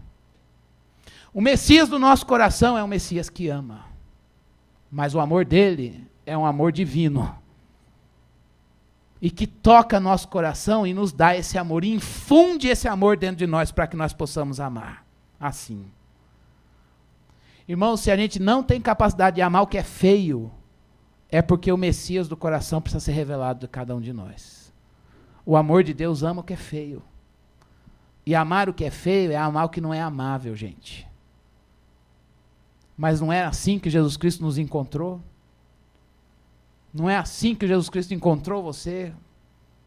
A: O Messias do nosso coração é um Messias que ama. Mas o amor dele é um amor divino. E que toca nosso coração e nos dá esse amor, e infunde esse amor dentro de nós para que nós possamos amar. Assim. Irmãos, se a gente não tem capacidade de amar o que é feio, é porque o Messias do coração precisa ser revelado de cada um de nós. O amor de Deus ama o que é feio. E amar o que é feio é amar o que não é amável, gente. Mas não é assim que Jesus Cristo nos encontrou? Não é assim que Jesus Cristo encontrou você?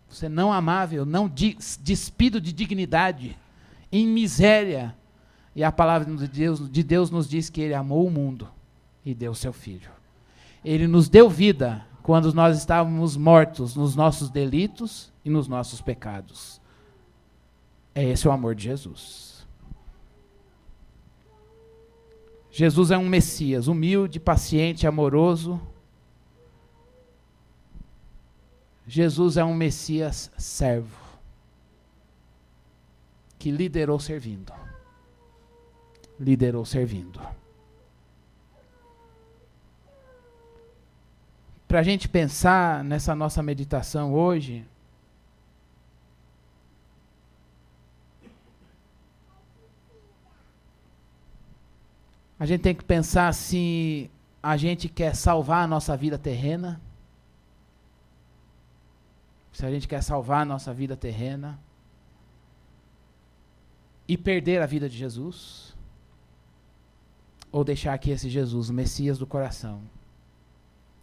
A: Você não amável, não despido de dignidade, em miséria. E a palavra de Deus nos diz que Ele amou o mundo e deu o seu Filho. Ele nos deu vida quando nós estávamos mortos nos nossos delitos e nos nossos pecados. É esse o amor de Jesus. Jesus é um Messias, humilde, paciente, amoroso. Jesus é um Messias servo, que liderou servindo. Liderou servindo. Para a gente pensar nessa nossa meditação hoje, a gente tem que pensar se a gente quer salvar a nossa vida terrena, se a gente quer salvar a nossa vida terrena e perder a vida de Jesus, ou deixar que esse Jesus, o Messias do coração,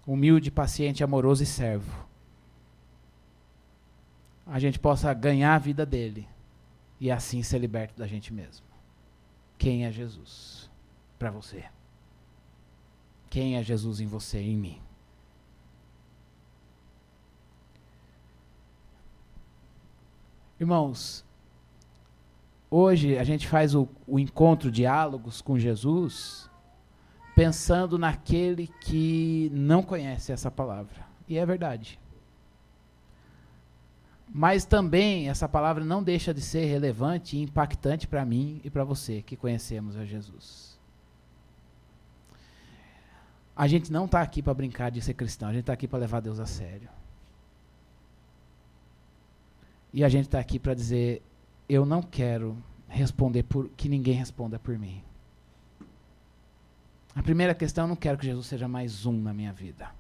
A: humilde, paciente, amoroso e servo, a gente possa ganhar a vida dele e assim ser liberto da gente mesmo. Quem é Jesus para você? Quem é Jesus em você e em mim? Irmãos, hoje a gente faz o encontro, diálogos com Jesus, pensando naquele que não conhece essa palavra. E é verdade. Mas também essa palavra não deixa de ser relevante e impactante para mim e para você que conhecemos a Jesus. A gente não está aqui para brincar de ser cristão, a gente está aqui para levar Deus a sério. E a gente está aqui para dizer, eu não quero responder que ninguém responda por mim. A primeira questão, eu não quero que Jesus seja mais um na minha vida.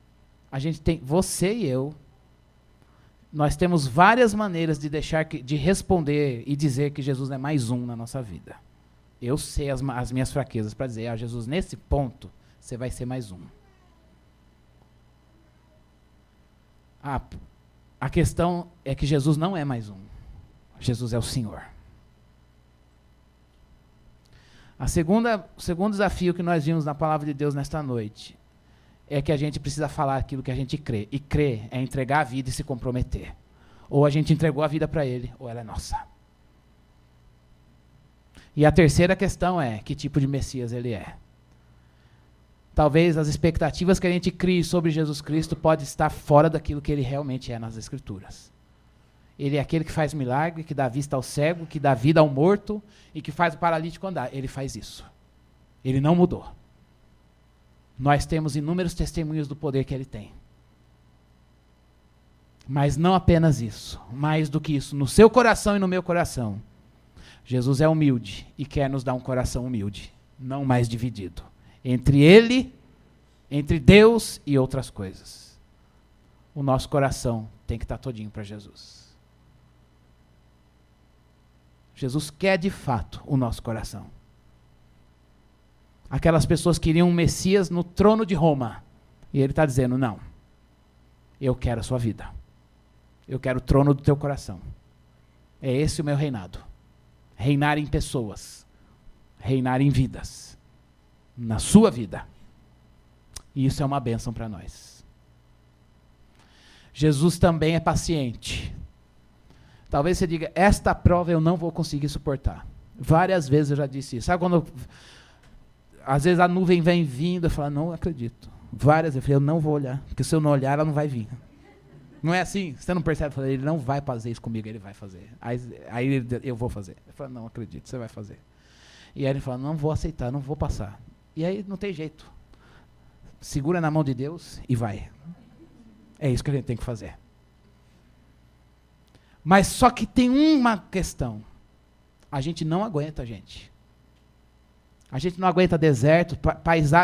A: A gente tem, você e eu, nós temos várias maneiras de de responder e dizer que Jesus é mais um na nossa vida. Eu sei as minhas fraquezas para dizer, Jesus, nesse ponto, você vai ser mais um. A questão é que Jesus não é mais um. Jesus é o Senhor. O segundo desafio que nós vimos na palavra de Deus nesta noite é que a gente precisa falar aquilo que a gente crê. E crer é entregar a vida e se comprometer. Ou a gente entregou a vida para Ele, ou ela é nossa. E a terceira questão é, que tipo de Messias Ele é? Talvez as expectativas que a gente crie sobre Jesus Cristo pode estar fora daquilo que Ele realmente é nas Escrituras. Ele é aquele que faz milagre, que dá vista ao cego, que dá vida ao morto e que faz o paralítico andar. Ele faz isso. Ele não mudou. Nós temos inúmeros testemunhos do poder que Ele tem. Mas não apenas isso, mais do que isso, no seu coração e no meu coração. Jesus é humilde e quer nos dar um coração humilde, não mais dividido. Entre Ele, entre Deus e outras coisas. O nosso coração tem que estar todinho para Jesus. Jesus quer de fato o nosso coração. Aquelas pessoas queriam um Messias no trono de Roma. E Ele está dizendo, não, eu quero a sua vida. Eu quero o trono do teu coração. É esse o meu reinado. Reinar em pessoas. Reinar em vidas. Na sua vida. E isso é uma bênção para nós. Jesus também é paciente. Talvez você diga, esta prova eu não vou conseguir suportar. Várias vezes eu já disse isso. Sabe quando, às vezes a nuvem vem vindo, eu falo, não acredito. Várias vezes eu falei, eu não vou olhar, porque se eu não olhar, ela não vai vir. Não é assim? Você não percebe? Eu falei, ele não vai fazer isso comigo, ele vai fazer. Aí eu vou fazer. Eu falo, não acredito, você vai fazer. E aí ele fala, não vou aceitar, não vou passar. E aí não tem jeito. Segura na mão de Deus e vai. É isso que a gente tem que fazer. Mas só que tem uma questão. A gente não aguenta, gente. A gente não aguenta deserto,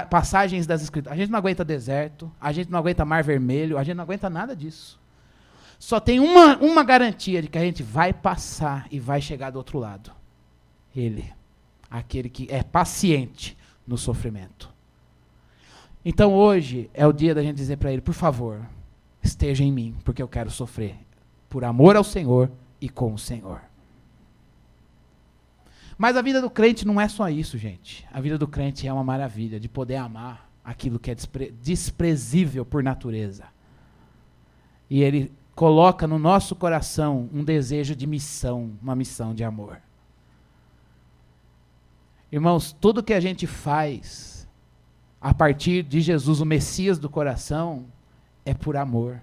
A: passagens das Escrituras. A gente não aguenta deserto, a gente não aguenta mar vermelho, a gente não aguenta nada disso. Só tem uma garantia de que a gente vai passar e vai chegar do outro lado. Ele, aquele que é paciente no sofrimento. Então hoje é o dia da gente dizer para Ele, por favor, esteja em mim, porque eu quero sofrer. Por amor ao Senhor e com o Senhor. Mas a vida do crente não é só isso, gente. A vida do crente é uma maravilha, de poder amar aquilo que é desprezível por natureza. E Ele coloca no nosso coração um desejo de missão, uma missão de amor. Irmãos, tudo que a gente faz a partir de Jesus, o Messias do coração, é por amor.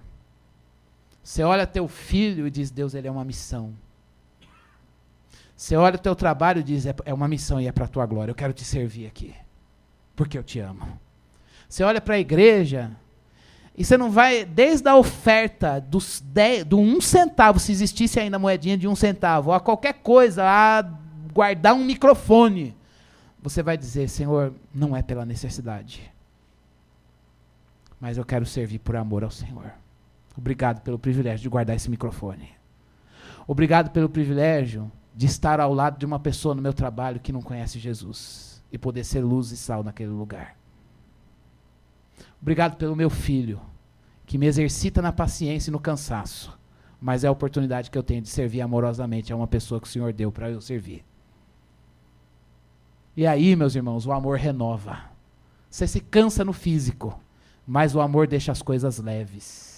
A: Você olha teu filho e diz, Deus, ele é uma missão. Você olha o teu trabalho e diz, é uma missão e é para a tua glória. Eu quero te servir aqui, porque eu te amo. Você olha para a igreja e você não vai, desde a oferta do 1 centavo, se existisse ainda moedinha de 1 centavo, a qualquer coisa, a guardar um microfone, você vai dizer, Senhor, não é pela necessidade, mas eu quero servir por amor ao Senhor. Obrigado pelo privilégio de guardar esse microfone. Obrigado pelo privilégio de estar ao lado de uma pessoa no meu trabalho que não conhece Jesus e poder ser luz e sal naquele lugar. Obrigado pelo meu filho, que me exercita na paciência e no cansaço, mas é a oportunidade que eu tenho de servir amorosamente a uma pessoa que o Senhor deu para eu servir. E aí, meus irmãos, o amor renova. Você se cansa no físico, mas o amor deixa as coisas leves.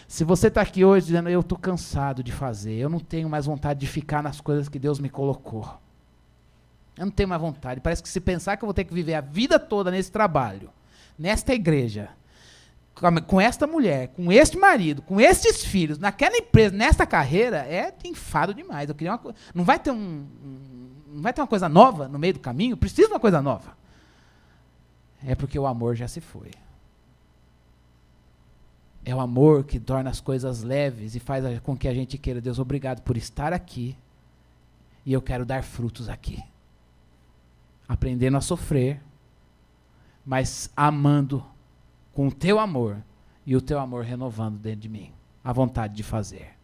A: Se você está aqui hoje dizendo, eu estou cansado de fazer, eu não tenho mais vontade de ficar nas coisas que Deus me colocou. Eu não tenho mais vontade. Parece que se pensar que eu vou ter que viver a vida toda nesse trabalho, nesta igreja, com esta mulher, com este marido, com estes filhos, naquela empresa, nesta carreira, é enfado demais. Eu queria não vai ter uma coisa nova no meio do caminho? Precisa de uma coisa nova. É porque o amor já se foi. É o amor que torna as coisas leves e faz com que a gente queira, Deus, obrigado por estar aqui e eu quero dar frutos aqui. Aprendendo a sofrer, mas amando com o teu amor e o teu amor renovando dentro de mim a vontade de fazer.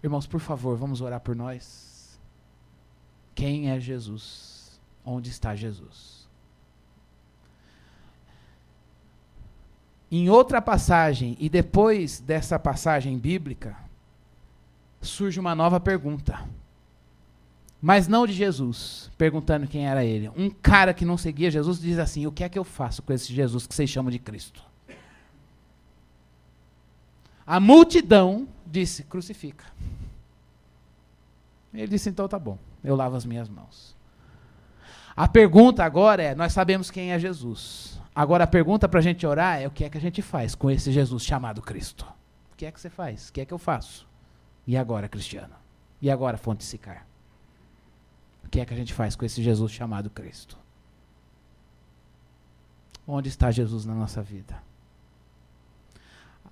A: Irmãos, por favor, vamos orar por nós. Quem é Jesus? Onde está Jesus? Em outra passagem, e depois dessa passagem bíblica, surge uma nova pergunta. Mas não de Jesus, perguntando quem era ele. Um cara que não seguia Jesus diz assim, o que é que eu faço com esse Jesus que vocês chamam de Cristo? A multidão disse, crucifica. Ele disse, então tá bom, eu lavo as minhas mãos. A pergunta agora é, nós sabemos quem é Jesus. Agora a pergunta para a gente orar é o que é que a gente faz com esse Jesus chamado Cristo? O que é que você faz? O que é que eu faço? E agora, Cristiano? E agora, Fonte Sicar? O que é que a gente faz com esse Jesus chamado Cristo? Onde está Jesus na nossa vida?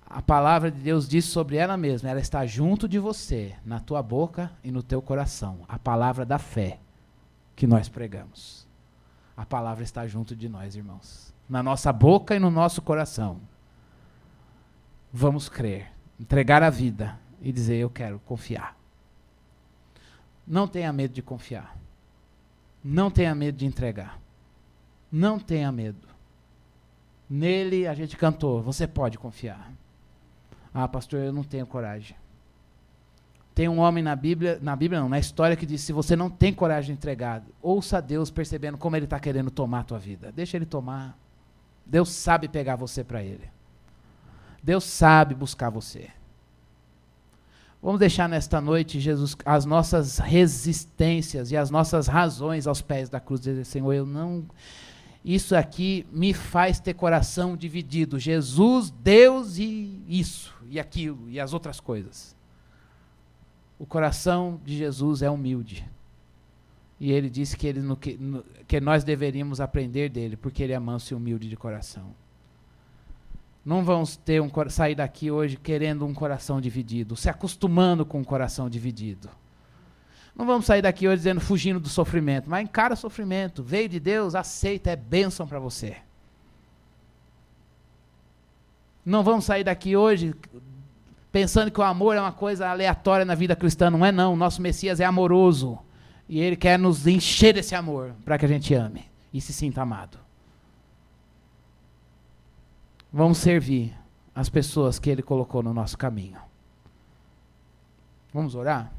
A: A palavra de Deus diz sobre ela mesma, ela está junto de você, na tua boca e no teu coração. A palavra da fé que nós pregamos. A palavra está junto de nós, irmãos. Na nossa boca e no nosso coração. Vamos crer, entregar a vida e dizer, eu quero confiar. Não tenha medo de confiar. Não tenha medo de entregar. Não tenha medo. Nele a gente cantou, você pode confiar. Ah, pastor, eu não tenho coragem. Tem um homem na Bíblia não, na história que diz, se você não tem coragem de entregar, ouça a Deus percebendo como Ele está querendo tomar a tua vida. Deixa Ele tomar. Deus sabe pegar você para Ele. Deus sabe buscar você. Vamos deixar nesta noite, Jesus, as nossas resistências e as nossas razões aos pés da cruz, dizer, Senhor, isso aqui me faz ter coração dividido. Jesus, Deus e isso, e aquilo, e as outras coisas. O coração de Jesus é humilde. E ele disse que nós deveríamos aprender dele, porque ele é manso e humilde de coração. Não vamos sair daqui hoje querendo um coração dividido, se acostumando com um coração dividido. Não vamos sair daqui hoje dizendo, fugindo do sofrimento, mas encara o sofrimento, veio de Deus, aceita, é bênção para você. Não vamos sair daqui hoje pensando que o amor é uma coisa aleatória na vida cristã, não é não, o nosso Messias é amoroso, e Ele quer nos encher desse amor, para que a gente ame, e se sinta amado. Vamos servir as pessoas que Ele colocou no nosso caminho. Vamos orar?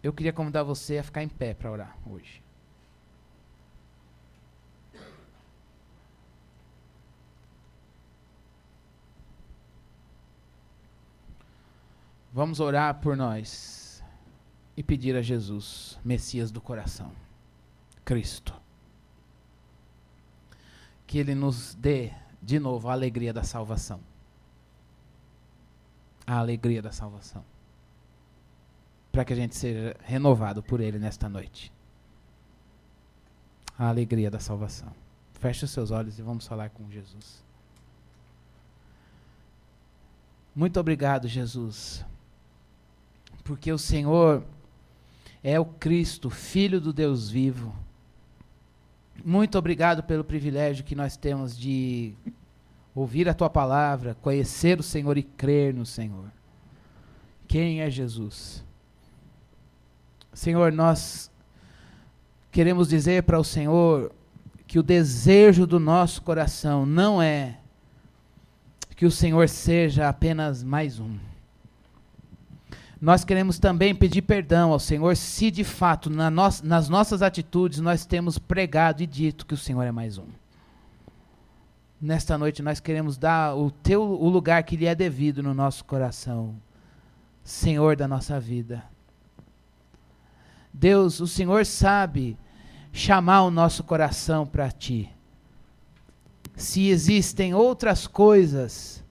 A: Eu queria convidar você a ficar em pé para orar hoje. Vamos orar por nós e pedir a Jesus, Messias do coração, Cristo, que Ele nos dê de novo a alegria da salvação. a alegria da salvação. Para que a gente seja renovado por Ele nesta noite. A alegria da salvação. Feche os seus olhos e vamos falar com Jesus. Muito obrigado, Jesus, porque o Senhor é o Cristo, Filho do Deus vivo. Muito obrigado pelo privilégio que nós temos de ouvir a Tua palavra, conhecer o Senhor e crer no Senhor. Quem é Jesus? Senhor, nós queremos dizer para o Senhor que o desejo do nosso coração não é que o Senhor seja apenas mais um. Nós queremos também pedir perdão ao Senhor se de fato nas nossas atitudes nós temos pregado e dito que o Senhor é mais um. Nesta noite nós queremos dar o lugar que lhe é devido no nosso coração, Senhor da nossa vida. Deus, o Senhor sabe chamar o nosso coração para Ti. Se existem outras coisas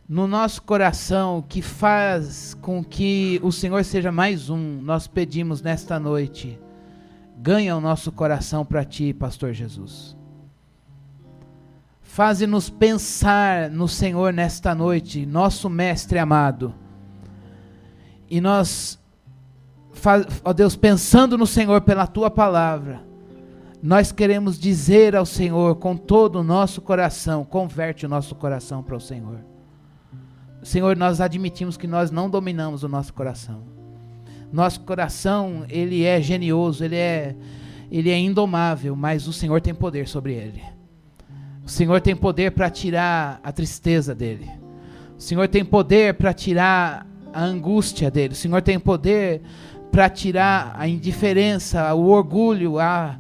A: no nosso coração que faz com que o Senhor seja mais um, nós pedimos nesta noite, ganha o nosso coração para Ti, Pastor Jesus. Faze-nos pensar no Senhor nesta noite, nosso Mestre amado. E nós, ó Deus, pensando no Senhor pela Tua palavra, nós queremos dizer ao Senhor com todo o nosso coração, converte o nosso coração para o Senhor. Senhor, nós admitimos que nós não dominamos o nosso coração. Nosso coração, ele é genioso, ele é indomável, mas o Senhor tem poder sobre ele. O Senhor tem poder para tirar a tristeza dele. O Senhor tem poder para tirar a angústia dele. O Senhor tem poder para tirar a indiferença, o orgulho, a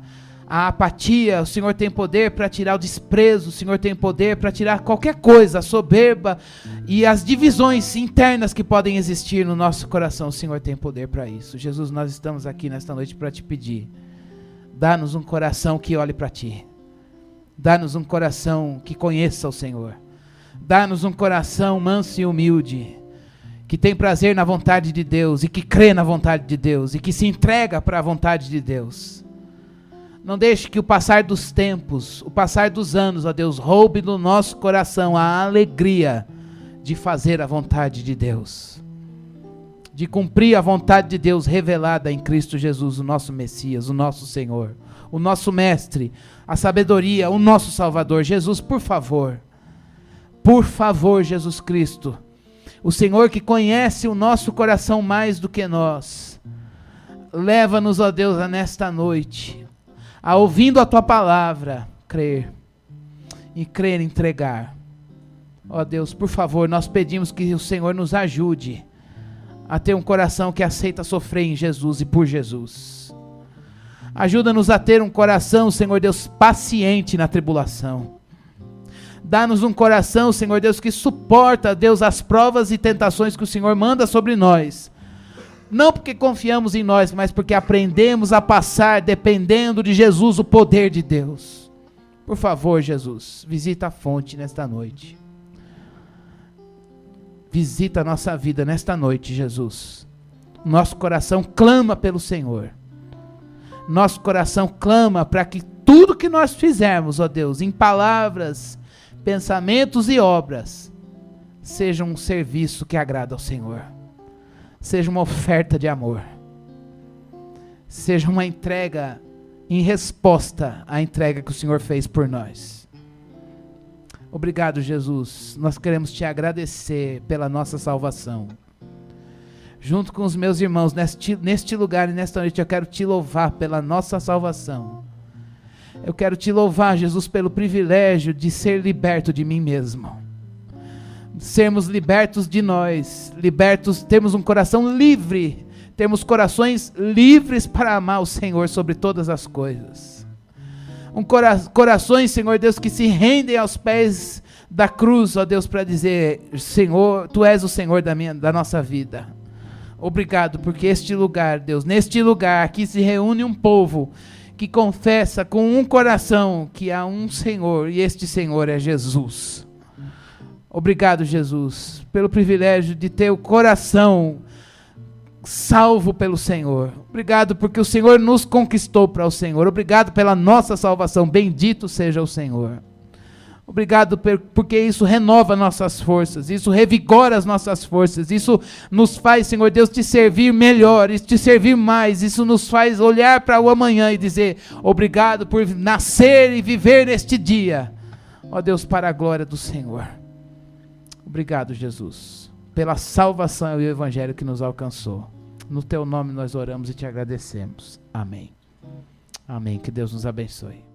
A: apatia. O Senhor tem poder para tirar o desprezo. O Senhor tem poder para tirar qualquer coisa, a soberba e as divisões internas que podem existir no nosso coração. O Senhor tem poder para isso. Jesus, nós estamos aqui nesta noite para Te pedir. Dá-nos um coração que olhe para Ti. Dá-nos um coração que conheça o Senhor. Dá-nos um coração manso e humilde, que tem prazer na vontade de Deus e que crê na vontade de Deus e que se entrega para a vontade de Deus. Não deixe que o passar dos tempos, o passar dos anos, ó Deus, roube do nosso coração a alegria de fazer a vontade de Deus, de cumprir a vontade de Deus revelada em Cristo Jesus, o nosso Messias, o nosso Senhor, o nosso Mestre, a sabedoria, o nosso Salvador. Jesus, por favor, Jesus Cristo, o Senhor que conhece o nosso coração mais do que nós, leva-nos, ó Deus, a nesta noite, a ouvindo a Tua palavra, crer e entregar. Ó Deus, por favor, nós pedimos que o Senhor nos ajude a ter um coração que aceita sofrer em Jesus e por Jesus. Ajuda-nos a ter um coração, Senhor Deus, paciente na tribulação. Dá-nos um coração, Senhor Deus, que suporta, Deus, as provas e tentações que o Senhor manda sobre nós. Não porque confiamos em nós, mas porque aprendemos a passar, dependendo de Jesus, o poder de Deus. Por favor, Jesus, visita a fonte nesta noite. Visita a nossa vida nesta noite, Jesus. Nosso coração clama pelo Senhor. Nosso coração clama para que tudo que nós fizermos, ó Deus, em palavras, pensamentos e obras, seja um serviço que agrada ao Senhor. Seja uma oferta de amor. Seja uma entrega em resposta à entrega que o Senhor fez por nós. Obrigado, Jesus. Nós queremos Te agradecer pela nossa salvação. Junto com os meus irmãos, neste lugar e nesta noite, eu quero Te louvar pela nossa salvação. Eu quero Te louvar, Jesus, pelo privilégio de ser liberto de mim mesmo. Sermos libertos de nós, libertos, temos um coração livre, temos corações livres para amar o Senhor sobre todas as coisas. Corações, Senhor Deus, que se rendem aos pés da cruz, ó Deus, para dizer: Senhor, Tu és o Senhor da nossa vida. Obrigado, porque este lugar, Deus, neste lugar aqui se reúne um povo que confessa com um coração que há um Senhor, e este Senhor é Jesus. Obrigado, Jesus, pelo privilégio de ter o coração salvo pelo Senhor. Obrigado porque o Senhor nos conquistou para o Senhor. Obrigado pela nossa salvação. Bendito seja o Senhor. Obrigado porque isso renova nossas forças, isso revigora as nossas forças, isso nos faz, Senhor Deus, te servir melhor, te servir mais, isso nos faz olhar para o amanhã e dizer, obrigado por nascer e viver neste dia, ó Deus, para a glória do Senhor. Obrigado, Jesus, pela salvação e o evangelho que nos alcançou. No teu nome nós oramos e te agradecemos. Amém. Amém. Que Deus nos abençoe.